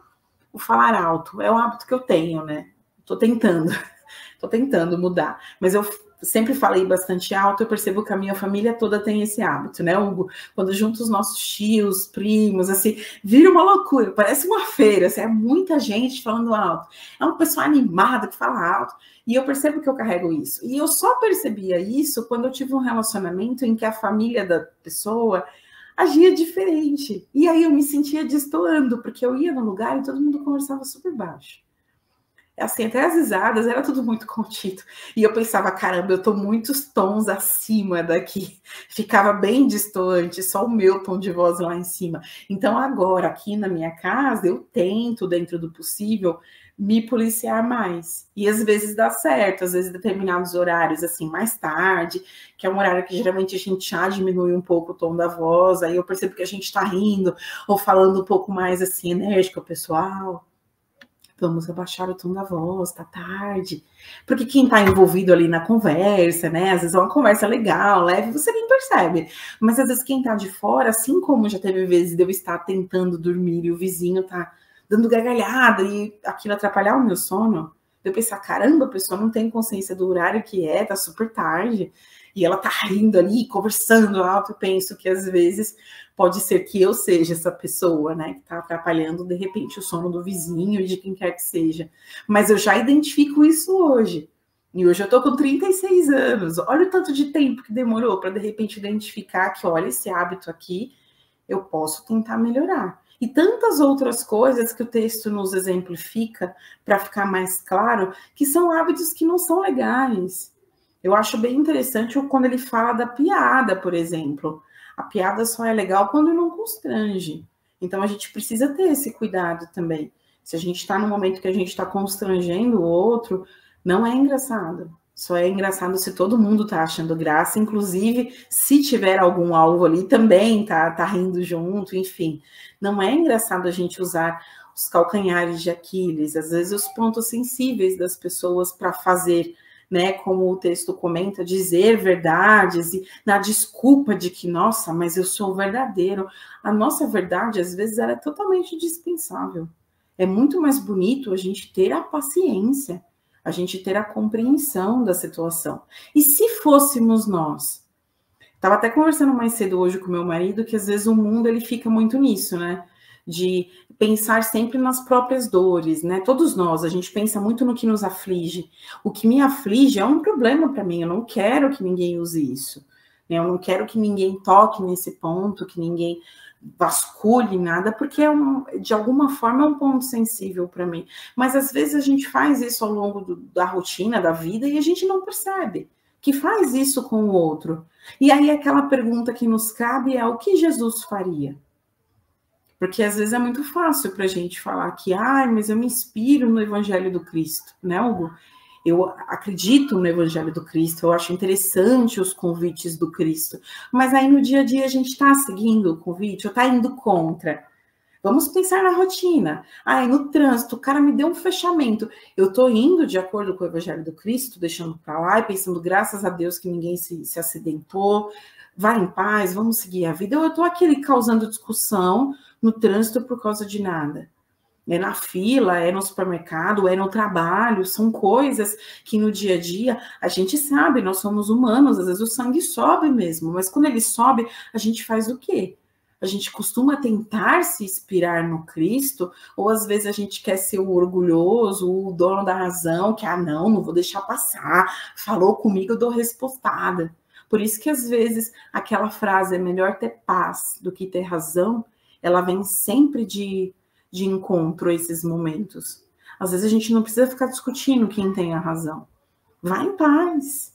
o falar alto é um hábito que eu tenho, né? Tô tentando mudar, mas eu sempre falei bastante alto, eu percebo que a minha família toda tem esse hábito, né, Hugo? Quando junto os nossos tios, primos, assim, vira uma loucura, parece uma feira, assim, é muita gente falando alto, é uma pessoa animada que fala alto, e eu percebo que eu carrego isso. E eu só percebia isso quando eu tive um relacionamento em que a família da pessoa agia diferente, e aí eu me sentia destoando, porque eu ia no lugar e todo mundo conversava super baixo. Assim, até as risadas, era tudo muito contido. E eu pensava, caramba, eu tô muitos tons acima daqui. Ficava bem distante, só o meu tom de voz lá em cima. Então, agora, aqui na minha casa, eu tento, dentro do possível, me policiar mais. E às vezes dá certo, às vezes determinados horários, assim, mais tarde, que é um horário que geralmente a gente já diminui um pouco o tom da voz, aí eu percebo que a gente tá rindo, ou falando um pouco mais, assim, enérgico, pessoal. Vamos abaixar o tom da voz, tá tarde. Porque quem tá envolvido ali na conversa, né? Às vezes é uma conversa legal, leve, você nem percebe. Mas às vezes quem tá de fora, assim como já teve vezes de eu estar tentando dormir e o vizinho tá dando gargalhada e aquilo atrapalhar o meu sono, eu pensar, caramba, a pessoa não tem consciência do horário que é, tá super tarde. E ela tá rindo ali, conversando alto, eu penso que às vezes pode ser que eu seja essa pessoa, né, que tá atrapalhando, de repente, o sono do vizinho e de quem quer que seja. Mas eu já identifico isso hoje. E hoje eu tô com 36 anos. Olha o tanto de tempo que demorou para, de repente, identificar que, olha, esse hábito aqui, eu posso tentar melhorar. E tantas outras coisas que o texto nos exemplifica, para ficar mais claro, que são hábitos que não são legais. Eu acho bem interessante quando ele fala da piada, por exemplo. A piada só é legal quando não constrange. Então, a gente precisa ter esse cuidado também. Se a gente está no momento que a gente está constrangendo o outro, não é engraçado. Só é engraçado se todo mundo está achando graça, inclusive se tiver algum alvo ali também tá rindo junto, enfim. Não é engraçado a gente usar os calcanhares de Aquiles, às vezes os pontos sensíveis das pessoas para fazer, né, como o texto comenta, dizer verdades e na desculpa de que, nossa, mas eu sou verdadeiro. A nossa verdade, às vezes, ela é totalmente dispensável. É muito mais bonito a gente ter a paciência, a gente ter a compreensão da situação. E se fôssemos nós? Estava até conversando mais cedo hoje com meu marido, que às vezes o mundo ele fica muito nisso, né? De pensar sempre nas próprias dores, né? Todos nós, a gente pensa muito no que nos aflige. O que me aflige é um problema para mim, eu não quero que ninguém use isso. Né? Eu não quero que ninguém toque nesse ponto, que ninguém vasculhe nada, porque de alguma forma é um ponto sensível para mim. Mas às vezes a gente faz isso ao longo da rotina, da vida, e a gente não percebe que faz isso com o outro. E aí aquela pergunta que nos cabe é: o que Jesus faria? Porque às vezes é muito fácil para a gente falar que, mas eu me inspiro no Evangelho do Cristo, né, Hugo? Eu acredito no Evangelho do Cristo, eu acho interessante os convites do Cristo, mas aí no dia a dia a gente está seguindo o convite ou está indo contra? Vamos pensar na rotina. No trânsito, o cara me deu um fechamento. Eu estou indo de acordo com o Evangelho do Cristo, deixando para lá e pensando, graças a Deus, que ninguém se acidentou. Vai em paz, vamos seguir a vida. Ou eu estou aqui causando discussão no trânsito por causa de nada? É na fila, é no supermercado, é no trabalho, são coisas que no dia a dia a gente sabe, nós somos humanos, às vezes o sangue sobe mesmo, mas quando ele sobe, a gente faz o quê? A gente costuma tentar se inspirar no Cristo, ou às vezes a gente quer ser o orgulhoso, o dono da razão, que, não vou deixar passar, falou comigo, eu dou respostada. Por isso que às vezes aquela frase, é melhor ter paz do que ter razão, ela vem sempre de encontro a esses momentos. Às vezes a gente não precisa ficar discutindo quem tem a razão. Vai em paz.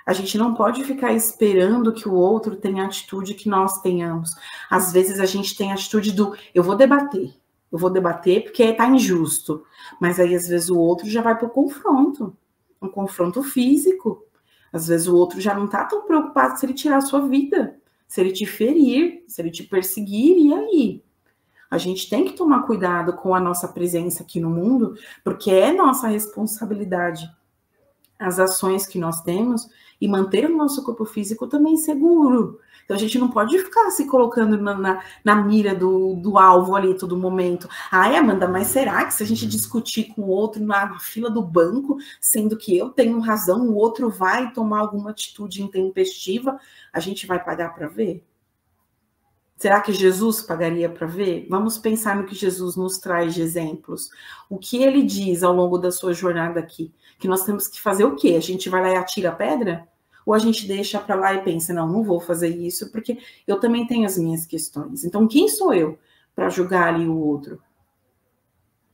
A gente não pode ficar esperando que o outro tenha a atitude que nós tenhamos. Às vezes a gente tem a atitude do eu vou debater porque está injusto. Mas aí às vezes o outro já vai para o confronto, um confronto físico. Às vezes o outro já não está tão preocupado se ele tirar a sua vida, se ele te ferir, se ele te perseguir, e aí? A gente tem que tomar cuidado com a nossa presença aqui no mundo, porque é nossa responsabilidade as ações que nós temos e manter o nosso corpo físico também seguro. Então a gente não pode ficar se colocando na mira do alvo ali todo momento. Amanda, mas será que se a gente discutir com o outro na fila do banco, sendo que eu tenho razão, o outro vai tomar alguma atitude intempestiva, a gente vai pagar para ver? Será que Jesus pagaria para ver? Vamos pensar no que Jesus nos traz de exemplos. O que ele diz ao longo da sua jornada aqui? Que nós temos que fazer o quê? A gente vai lá e atira a pedra? Ou a gente deixa para lá e pensa, não vou fazer isso, porque eu também tenho as minhas questões. Então, quem sou eu para julgar ali o outro?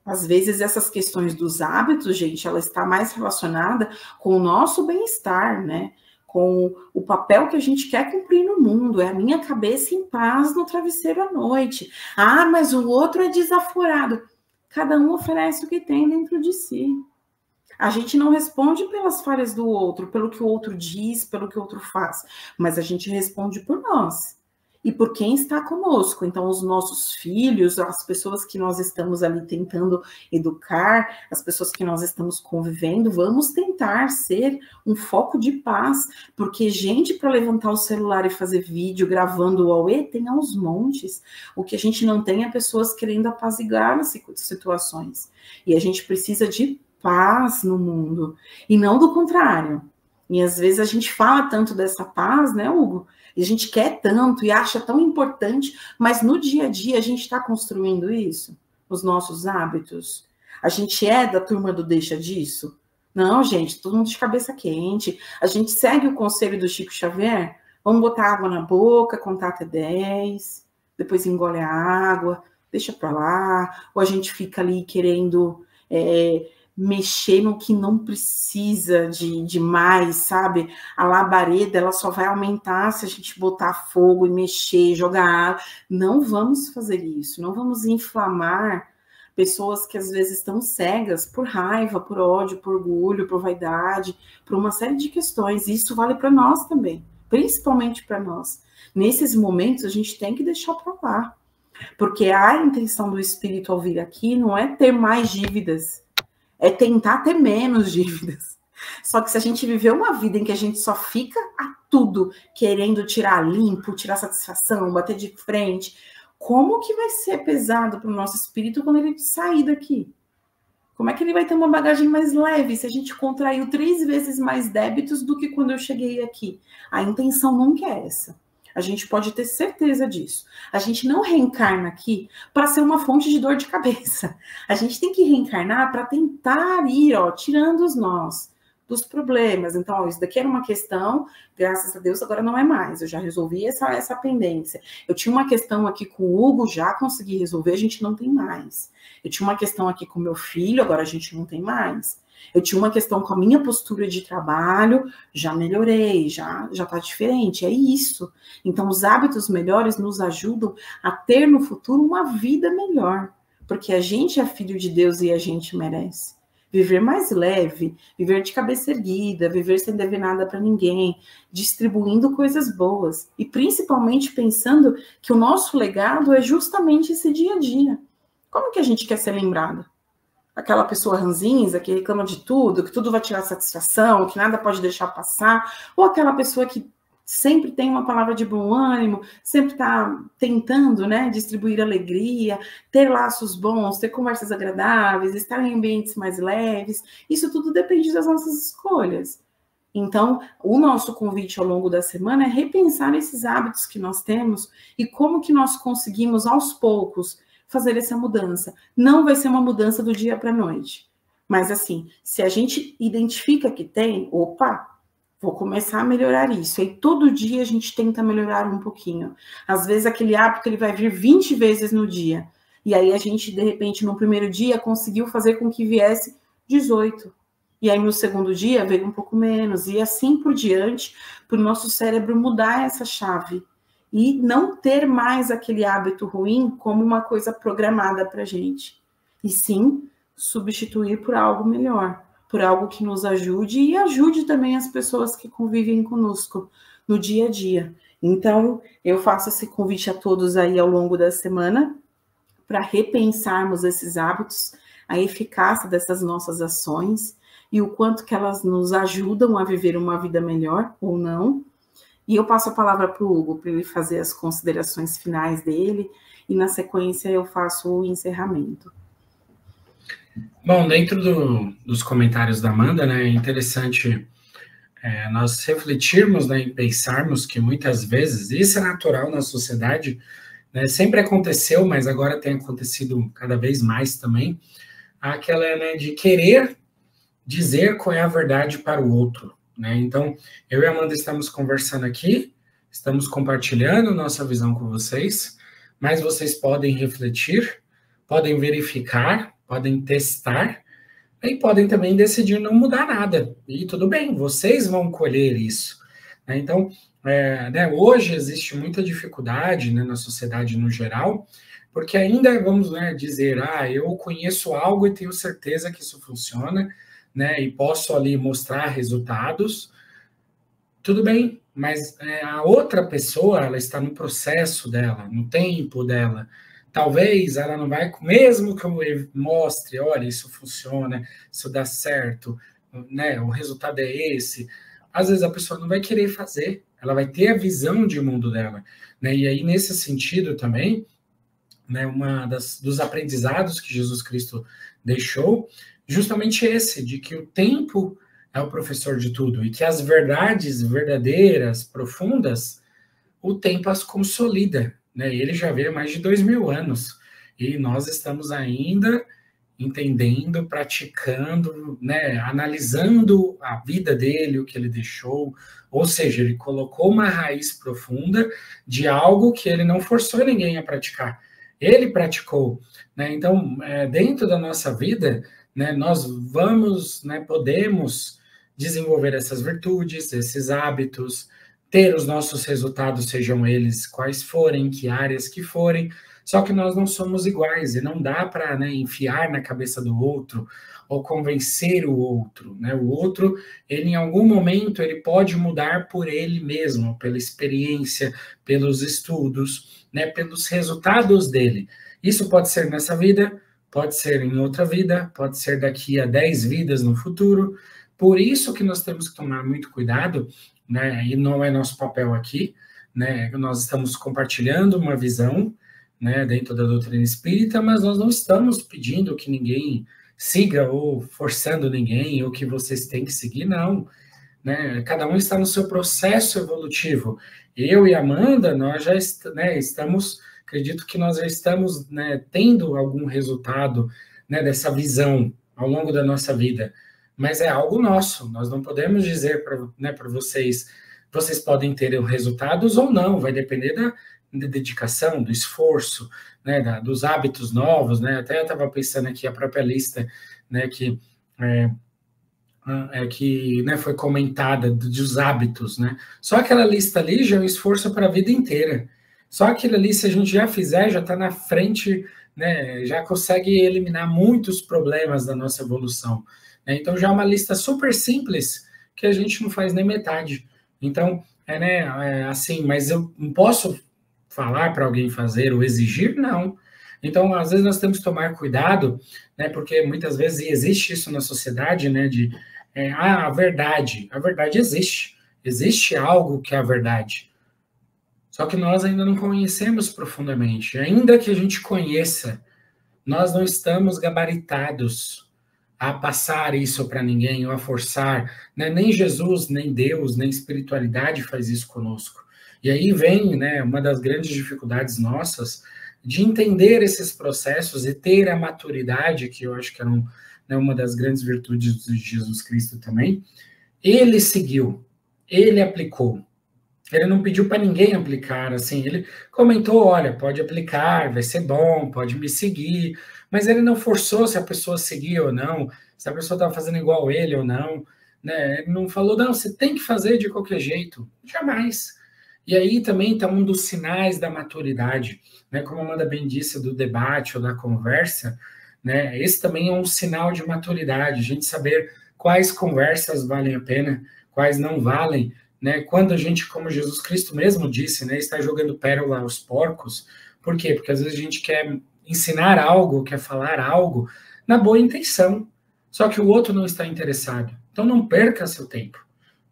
Às vezes, essas questões dos hábitos, gente, ela está mais relacionada com o nosso bem-estar, né? Com o papel que a gente quer cumprir no mundo, é a minha cabeça em paz no travesseiro à noite. Mas o outro é desaforado. Cada um oferece o que tem dentro de si. A gente não responde pelas falhas do outro, pelo que o outro diz, pelo que o outro faz, mas a gente responde por nós e por quem está conosco. Então, os nossos filhos, as pessoas que nós estamos ali tentando educar, as pessoas que nós estamos convivendo, vamos tentar ser um foco de paz, porque gente para levantar o celular e fazer vídeo gravando o Aue tem aos montes. O que a gente não tem é pessoas querendo apaziguar as situações. E a gente precisa de paz no mundo, e não do contrário. E às vezes a gente fala tanto dessa paz, né, Hugo? E a gente quer tanto e acha tão importante, mas no dia a dia a gente está construindo isso? Os nossos hábitos? A gente é da turma do deixa disso? Não, gente, todo mundo de cabeça quente. A gente segue o conselho do Chico Xavier? Vamos botar água na boca, contar até 10, depois engole a água, deixa pra lá, ou a gente fica ali querendo mexer no que não precisa de mais, sabe? A labareda, ela só vai aumentar se a gente botar fogo e mexer, jogar água. Não vamos fazer isso, não vamos inflamar pessoas que às vezes estão cegas por raiva, por ódio, por orgulho, por vaidade, por uma série de questões. E isso vale para nós também, principalmente para nós. Nesses momentos, a gente tem que deixar para lá, porque a intenção do Espírito ao vir aqui não é ter mais dívidas, é tentar ter menos dívidas. Só que se a gente viver uma vida em que a gente só fica a tudo querendo tirar limpo, tirar satisfação, bater de frente, como que vai ser pesado para o nosso espírito quando ele sair daqui? Como é que ele vai ter uma bagagem mais leve se a gente contraiu 3 vezes mais débitos do que quando eu cheguei aqui? A intenção nunca é essa. A gente pode ter certeza disso. A gente não reencarna aqui para ser uma fonte de dor de cabeça. A gente tem que reencarnar para tentar ir, tirando os nós dos problemas. Então, ó, isso daqui era uma questão, graças a Deus, agora não é mais. Eu já resolvi essa pendência. Eu tinha uma questão aqui com o Hugo, já consegui resolver, a gente não tem mais. Eu tinha uma questão aqui com meu filho, agora a gente não tem mais. Eu tinha uma questão com a minha postura de trabalho, já melhorei, já tá diferente, é isso. Então, os hábitos melhores nos ajudam a ter no futuro uma vida melhor, porque a gente é filho de Deus e a gente merece. Viver mais leve, viver de cabeça erguida, viver sem dever nada para ninguém, distribuindo coisas boas e principalmente pensando que o nosso legado é justamente esse dia a dia. Como que a gente quer ser lembrado? Aquela pessoa ranzinza que reclama de tudo, que tudo vai tirar satisfação, que nada pode deixar passar, ou aquela pessoa que sempre tem uma palavra de bom ânimo, sempre está tentando, né, distribuir alegria, ter laços bons, ter conversas agradáveis, estar em ambientes mais leves. Isso tudo depende das nossas escolhas. Então, o nosso convite ao longo da semana é repensar esses hábitos que nós temos e como que nós conseguimos, aos poucos, fazer essa mudança. Não vai ser uma mudança do dia para a noite. Mas, assim, se a gente identifica que tem, opa, vou começar a melhorar isso. E todo dia a gente tenta melhorar um pouquinho. Às vezes, aquele hábito ele vai vir 20 vezes no dia. E aí, a gente, de repente, no primeiro dia, conseguiu fazer com que viesse 18. E aí, no segundo dia, veio um pouco menos. E assim por diante, para o nosso cérebro mudar essa chave. E não ter mais aquele hábito ruim como uma coisa programada para a gente. E sim, substituir por algo melhor, por algo que nos ajude e ajude também as pessoas que convivem conosco no dia a dia. Então, eu faço esse convite a todos aí ao longo da semana para repensarmos esses hábitos, a eficácia dessas nossas ações e o quanto que elas nos ajudam a viver uma vida melhor ou não. E eu passo a palavra para o Hugo, para ele fazer as considerações finais dele, e na sequência eu faço o encerramento. Bom, dentro dos comentários da Amanda, né, é interessante nós refletirmos, né, e pensarmos que muitas vezes, isso é natural na sociedade, né, sempre aconteceu, mas agora tem acontecido cada vez mais também, aquela, né, de querer dizer qual é a verdade para o outro. Né? Então, eu e a Amanda estamos conversando aqui, estamos compartilhando nossa visão com vocês, mas vocês podem refletir, podem verificar, podem testar, e podem também decidir não mudar nada. E tudo bem, vocês vão colher isso. Né? Então, né, hoje existe muita dificuldade, né, na sociedade no geral, porque ainda vamos, né, dizer, eu conheço algo e tenho certeza que isso funciona, né, e posso ali mostrar resultados, tudo bem, mas a outra pessoa, ela está no processo dela, no tempo dela, talvez ela não vai, mesmo que eu mostre, olha, isso funciona, isso dá certo, né, o resultado é esse, às vezes a pessoa não vai querer fazer, ela vai ter a visão de mundo dela, né, e aí nesse sentido também, né, dos aprendizados que Jesus Cristo deixou, justamente esse, de que o tempo é o professor de tudo, e que as verdades verdadeiras, profundas, o tempo as consolida, né? Ele já veio há mais de 2000 anos, e nós estamos ainda entendendo, praticando, né, analisando a vida dele, o que ele deixou, ou seja, ele colocou uma raiz profunda de algo que ele não forçou ninguém a praticar, ele praticou, né? Então, dentro da nossa vida, né, nós vamos, né, podemos desenvolver essas virtudes, esses hábitos, ter os nossos resultados, sejam eles quais forem, que áreas que forem, só que nós não somos iguais, e não dá para, né, enfiar na cabeça do outro, ou convencer o outro, né? O outro, ele em algum momento, ele pode mudar por ele mesmo, pela experiência, pelos estudos, né, pelos resultados dele. Isso pode ser nessa vida, pode ser em outra vida, pode ser daqui a 10 vidas no futuro. Por isso que nós temos que tomar muito cuidado, né? E não é nosso papel aqui, né? Nós estamos compartilhando uma visão, né, dentro da doutrina espírita, mas nós não estamos pedindo que ninguém siga ou forçando ninguém, ou que vocês têm que seguir, não. Né? Cada um está no seu processo evolutivo. Eu e a Amanda, nós já estamos... Acredito que nós já estamos, né, tendo algum resultado, né, dessa visão ao longo da nossa vida. mas é algo nosso. Nós não podemos dizer para vocês podem ter resultados ou não, vai depender da dedicação, do esforço, né, dos hábitos novos, né? Até eu estava pensando aqui a própria lista, né, que foi comentada dos hábitos, né? Só aquela lista ali já é um esforço para a vida inteira. Só aquilo ali, se a gente já fizer, já está na frente, né? Já consegue eliminar muitos problemas da nossa evolução. Né? Então já é uma lista super simples que a gente não faz nem metade. Então, assim, mas eu não posso falar para alguém fazer ou exigir? Não. Então, às vezes nós temos que tomar cuidado, né, porque muitas vezes existe isso na sociedade, né, a verdade existe algo que é a verdade, só que nós ainda não conhecemos profundamente, ainda que a gente conheça, nós não estamos gabaritados a passar isso para ninguém, ou a forçar, né? Nem Jesus, nem Deus, nem espiritualidade faz isso conosco. E aí vem, né, uma das grandes dificuldades nossas de entender esses processos e ter a maturidade, que eu acho que era uma das grandes virtudes de Jesus Cristo também. Ele seguiu, ele aplicou. Ele não pediu para ninguém aplicar, assim, ele comentou, olha, pode aplicar, vai ser bom, pode me seguir, mas ele não forçou se a pessoa seguia ou não, se a pessoa estava fazendo igual ele ou não, né? Ele não falou, não, você tem que fazer de qualquer jeito, jamais. E aí também está um dos sinais da maturidade, né? Como a Amanda bem disse, do debate ou da conversa, né? Esse também é um sinal de maturidade, a gente saber quais conversas valem a pena, quais não valem, né? Quando a gente, como Jesus Cristo mesmo disse, né, está jogando pérola aos porcos. Por quê? Porque às vezes a gente quer ensinar algo, quer falar algo na boa intenção, só que o outro não está interessado. Então não perca seu tempo,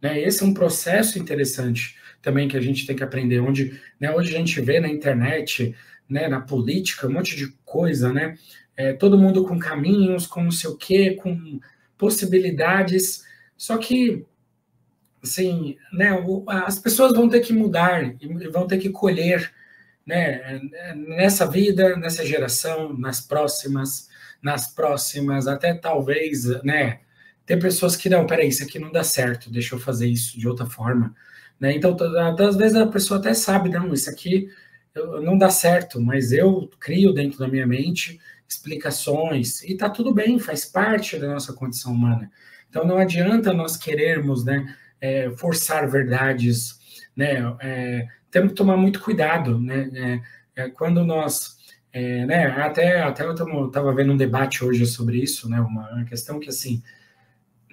né? Esse é um processo interessante também que a gente tem que aprender, onde, né, hoje a gente vê na internet, né, na política, um monte de coisa, né? Todo mundo com caminhos, com não sei o quê, com possibilidades, só que assim, né, as pessoas vão ter que mudar e vão ter que colher, né, nessa vida, nessa geração, nas próximas, até talvez, né, ter pessoas que, não, peraí, isso aqui não dá certo, deixa eu fazer isso de outra forma, né, então, às vezes a pessoa até sabe, não, isso aqui não dá certo, mas eu crio dentro da minha mente explicações, e tá tudo bem, faz parte da nossa condição humana, então não adianta nós querermos, né, forçar verdades, né? Temos que tomar muito cuidado, né? Quando nós, né? Até eu estava vendo um debate hoje sobre isso, né? Uma questão que assim,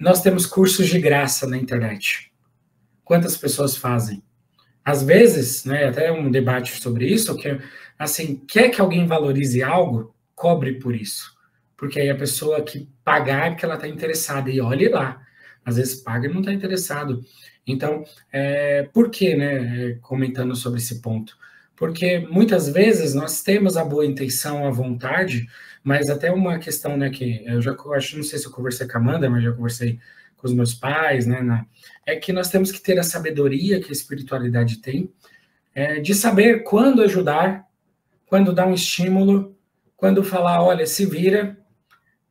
nós temos cursos de graça na internet. Quantas pessoas fazem? Às vezes, né? Até um debate sobre isso, que assim, quer que alguém valorize algo, cobre por isso, porque aí a pessoa que pagar é porque ela está interessada e olhe lá. Às vezes paga e não está interessado. Então, por que, né, comentando sobre esse ponto? Porque muitas vezes nós temos a boa intenção, a vontade, mas até uma questão, né, que eu já acho, não sei se eu conversei com a Amanda, mas já conversei com os meus pais, né, é que nós temos que ter a sabedoria que a espiritualidade tem, de saber quando ajudar, quando dar um estímulo, quando falar, olha, se vira,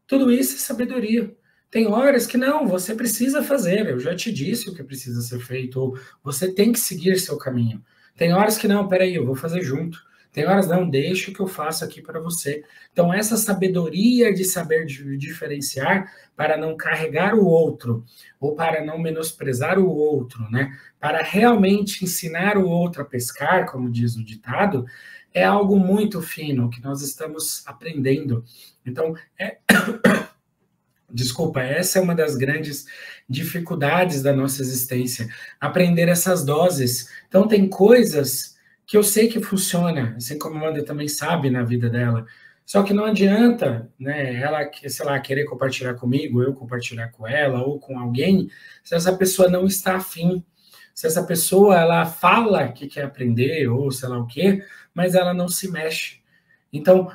tudo isso é sabedoria. Tem horas que não, você precisa fazer, eu já te disse o que precisa ser feito, ou você tem que seguir seu caminho. Tem horas que não, peraí, eu vou fazer junto. Tem horas, não, deixa que eu faço aqui para você. Então, essa sabedoria de saber diferenciar para não carregar o outro, ou para não menosprezar o outro, né? Para realmente ensinar o outro a pescar, como diz o ditado, é algo muito fino que nós estamos aprendendo. Então, desculpa, essa é uma das grandes dificuldades da nossa existência, aprender essas doses. Então, tem coisas que eu sei que funciona, assim como a Amanda também sabe na vida dela, só que não adianta, né, ela, sei lá, querer compartilhar comigo, eu compartilhar com ela ou com alguém, se essa pessoa não está afim, se essa pessoa, ela fala que quer aprender ou sei lá o quê, mas ela não se mexe. Então,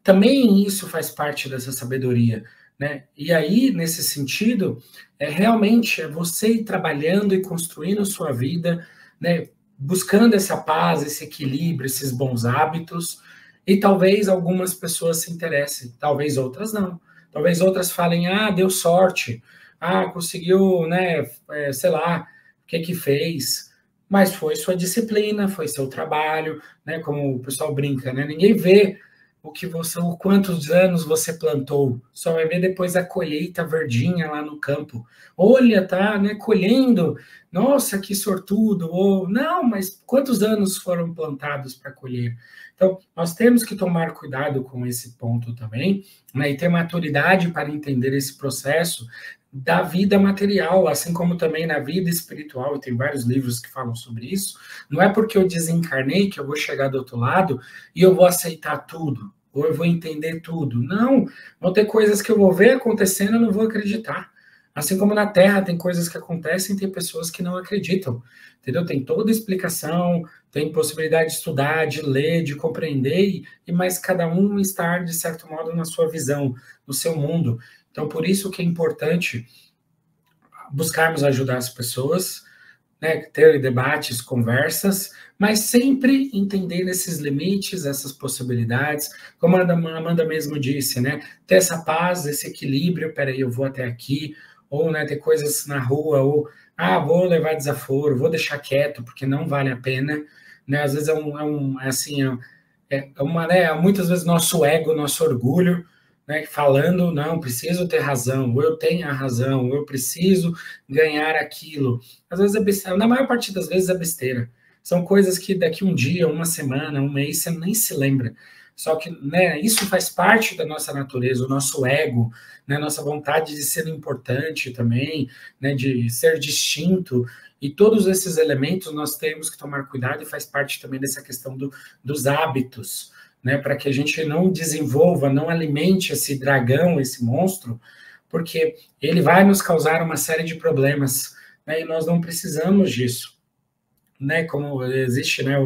também isso faz parte dessa sabedoria, né? E aí, nesse sentido, realmente você ir trabalhando e construindo sua vida, né? Buscando essa paz, esse equilíbrio, esses bons hábitos, e talvez algumas pessoas se interessem, talvez outras não. Talvez outras falem, deu sorte, conseguiu, né, sei lá, o que fez, mas foi sua disciplina, foi seu trabalho, né, como o pessoal brinca, né, ninguém vê o quantos anos você plantou, só vai ver depois a colheita verdinha lá no campo. Olha, tá, né, colhendo, nossa, que sortudo, ou não, mas quantos anos foram plantados para colher? Então, nós temos que tomar cuidado com esse ponto também, né, e ter maturidade para entender esse processo da vida material, assim como também na vida espiritual, e tem vários livros que falam sobre isso. Não é porque eu desencarnei que eu vou chegar do outro lado e eu vou aceitar tudo, ou eu vou entender tudo. Não, vão ter coisas que eu vou ver acontecendo e eu não vou acreditar. Assim como na Terra tem coisas que acontecem, tem pessoas que não acreditam, entendeu? Tem toda explicação, tem possibilidade de estudar, de ler, de compreender, mas cada um estar, de certo modo, na sua visão, no seu mundo. Então, por isso que é importante buscarmos ajudar as pessoas, né, ter debates, conversas, mas sempre entender esses limites, essas possibilidades, como a Amanda mesmo disse, né, ter essa paz, esse equilíbrio, peraí, eu vou até aqui, ou, né, ter coisas na rua, ou, vou levar desaforo, vou deixar quieto, porque não vale a pena, né, às vezes muitas vezes nosso ego, nosso orgulho, né, falando, não, preciso ter razão, ou eu tenho a razão, ou eu preciso ganhar aquilo. Às vezes é besteira, na maior parte das vezes é besteira. São coisas que daqui um dia, uma semana, um mês, você nem se lembra. Só que, né, isso faz parte da nossa natureza, o nosso ego, né, nossa vontade de ser importante também, né, de ser distinto, e todos esses elementos nós temos que tomar cuidado e faz parte também dessa questão dos hábitos, né, para que a gente não desenvolva, não alimente esse dragão, esse monstro, porque ele vai nos causar uma série de problemas, né, e nós não precisamos disso, né, como existe, né,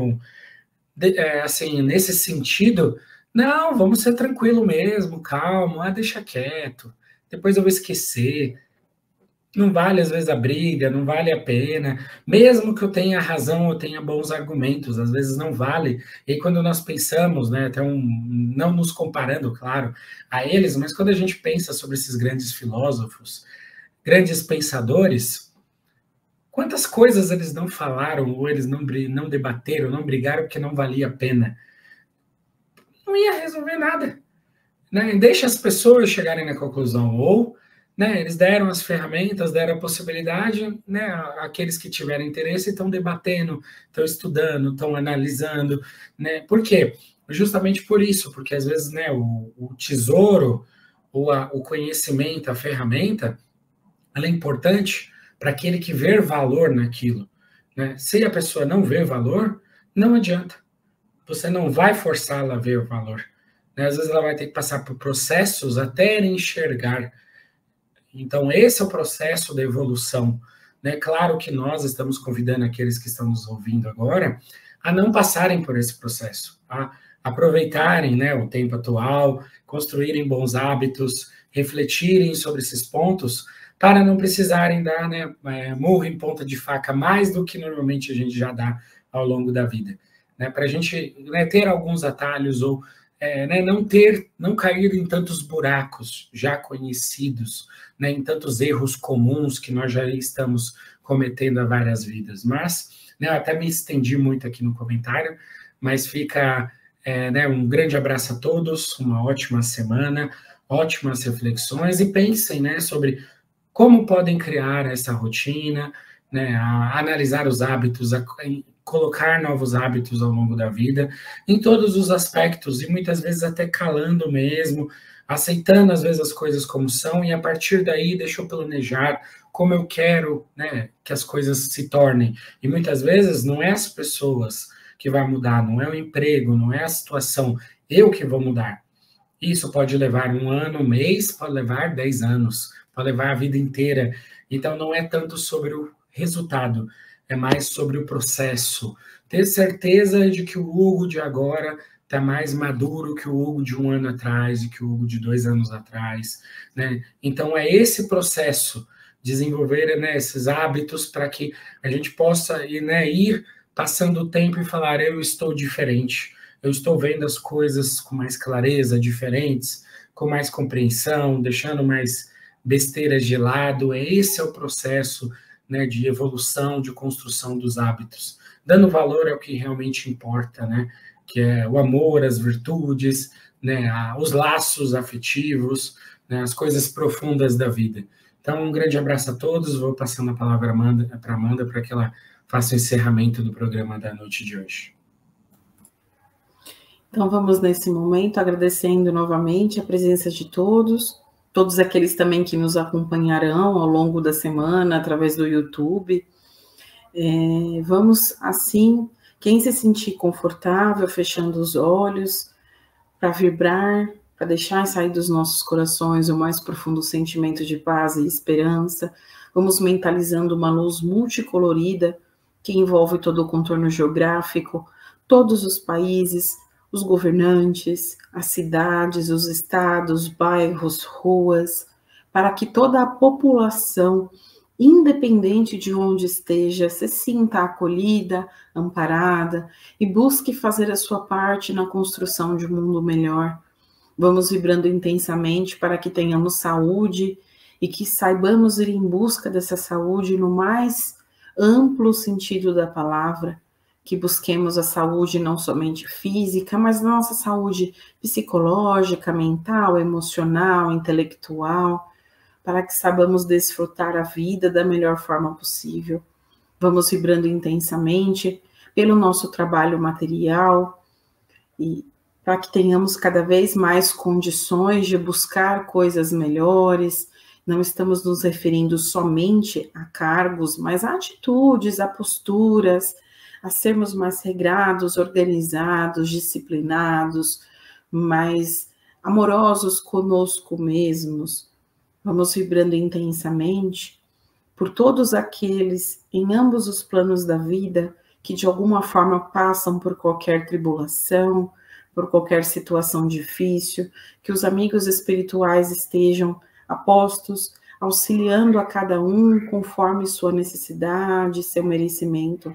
assim, nesse sentido, não, vamos ser tranquilo mesmo, calmo, deixa quieto, depois eu vou esquecer. Não vale, às vezes, a briga, não vale a pena, mesmo que eu tenha razão, eu tenha bons argumentos, às vezes não vale. E aí, quando nós pensamos, né, não nos comparando, claro, a eles, mas quando a gente pensa sobre esses grandes filósofos, grandes pensadores, quantas coisas eles não falaram, ou eles não debateram, não brigaram, porque não valia a pena? Não ia resolver nada, né? Deixa as pessoas chegarem na conclusão, ou, né, eles deram as ferramentas, deram a possibilidade, né, aqueles que tiverem interesse estão debatendo, estão estudando, estão analisando, né? Por quê? Justamente por isso, porque às vezes, né, o tesouro, ou o conhecimento, a ferramenta, ela é importante para aquele que vê valor naquilo, né? Se a pessoa não vê valor, não adianta. Você não vai forçá-la a ver o valor, né? Às vezes ela vai ter que passar por processos até enxergar. Então, esse é o processo da evolução, né? Claro que nós estamos convidando aqueles que estão nos ouvindo agora a não passarem por esse processo, a aproveitarem, né, o tempo atual, construírem bons hábitos, refletirem sobre esses pontos, para não precisarem dar, né, murro em ponta de faca mais do que normalmente a gente já dá ao longo da vida, né? Para a gente, né, ter alguns atalhos ou né, não cair em tantos buracos já conhecidos, né, em tantos erros comuns que nós já estamos cometendo há várias vidas. Mas, né, eu até me estendi muito aqui no comentário, mas fica, né, um grande abraço a todos, uma ótima semana, ótimas reflexões, e pensem, né, sobre como podem criar essa rotina, né, a analisar os hábitos, colocar novos hábitos ao longo da vida, em todos os aspectos, e muitas vezes até calando mesmo, aceitando às vezes as coisas como são, e a partir daí deixa eu planejar como eu quero, né, que as coisas se tornem. E muitas vezes não é as pessoas que vai mudar, não é o emprego, não é a situação, eu que vou mudar. Isso pode levar 1 ano, 1 mês, pode levar 10 anos, pode levar a vida inteira. Então não é tanto sobre o resultado, é mais sobre o processo. Ter certeza de que o Hugo de agora está mais maduro que o Hugo de 1 ano atrás e que o Hugo de 2 anos atrás, né? Então é esse processo, desenvolver, né, esses hábitos para que a gente possa ir, né, ir passando o tempo e falar, eu estou diferente, eu estou vendo as coisas com mais clareza, diferentes, com mais compreensão, deixando mais, besteiras de lado. Esse é o processo, né, de evolução, de construção dos hábitos, dando valor ao que realmente importa, né, que é o amor, as virtudes, né, os laços afetivos, né, as coisas profundas da vida. Então, um grande abraço a todos. Vou passando a palavra para Amanda para que ela faça o encerramento do programa da noite de hoje. Então, vamos nesse momento agradecendo novamente a presença de todos aqueles também que nos acompanharão ao longo da semana através do YouTube. Vamos, assim, quem se sentir confortável, fechando os olhos, para vibrar, para deixar sair dos nossos corações o mais profundo sentimento de paz e esperança. Vamos mentalizando uma luz multicolorida que envolve todo o contorno geográfico, todos os países, os governantes, as cidades, os estados, bairros, ruas, para que toda a população, independente de onde esteja, se sinta acolhida, amparada e busque fazer a sua parte na construção de um mundo melhor. Vamos vibrando intensamente para que tenhamos saúde e que saibamos ir em busca dessa saúde no mais amplo sentido da palavra, que busquemos a saúde não somente física, mas nossa saúde psicológica, mental, emocional, intelectual, para que saibamos desfrutar a vida da melhor forma possível. Vamos vibrando intensamente pelo nosso trabalho material e para que tenhamos cada vez mais condições de buscar coisas melhores. Não estamos nos referindo somente a cargos, mas a atitudes, a posturas, a sermos mais regrados, organizados, disciplinados, mais amorosos conosco mesmos. Vamos vibrando intensamente por todos aqueles em ambos os planos da vida que de alguma forma passam por qualquer tribulação, por qualquer situação difícil, que os amigos espirituais estejam apostos, auxiliando a cada um conforme sua necessidade, seu merecimento.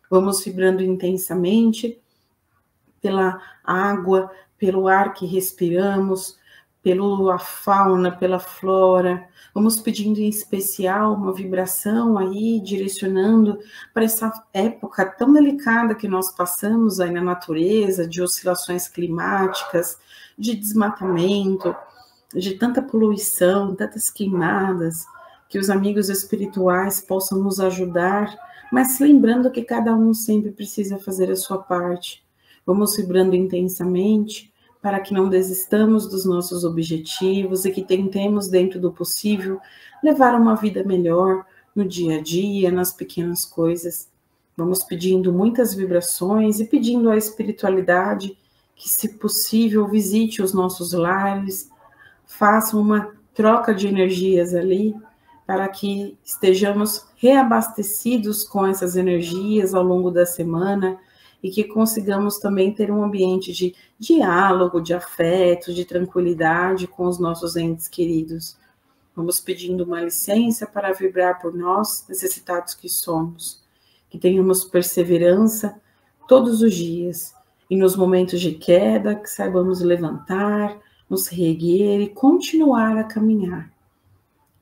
Vamos vibrando intensamente pela água, pelo ar que respiramos, pela fauna, pela flora. Vamos pedindo em especial uma vibração aí, direcionando para essa época tão delicada que nós passamos aí na natureza, de oscilações climáticas, de desmatamento, de tanta poluição, tantas queimadas, que os amigos espirituais possam nos ajudar, mas lembrando que cada um sempre precisa fazer a sua parte. Vamos vibrando intensamente para que não desistamos dos nossos objetivos e que tentemos, dentro do possível, levar uma vida melhor no dia a dia, nas pequenas coisas. Vamos pedindo muitas vibrações e pedindo à espiritualidade que, se possível, visite os nossos lares, faça uma troca de energias ali, para que estejamos reabastecidos com essas energias ao longo da semana e que consigamos também ter um ambiente de diálogo, de afeto, de tranquilidade com os nossos entes queridos. Vamos pedindo uma licença para vibrar por nós, necessitados que somos, que tenhamos perseverança todos os dias e nos momentos de queda, que saibamos levantar, nos reerguer e continuar a caminhar.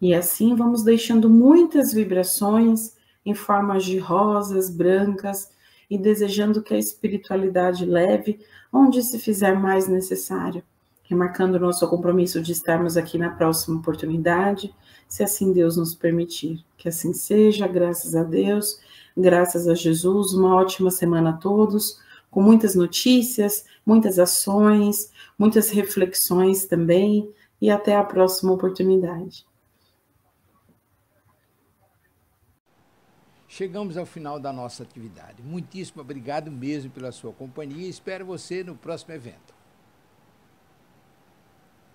E assim vamos deixando muitas vibrações em formas de rosas, brancas, e desejando que a espiritualidade leve onde se fizer mais necessário, remarcando nosso compromisso de estarmos aqui na próxima oportunidade, se assim Deus nos permitir. Que assim seja, graças a Deus, graças a Jesus. Uma ótima semana a todos, com muitas notícias, muitas ações, muitas reflexões também, e até a próxima oportunidade. Chegamos ao final da nossa atividade. Muitíssimo obrigado mesmo pela sua companhia e espero você no próximo evento.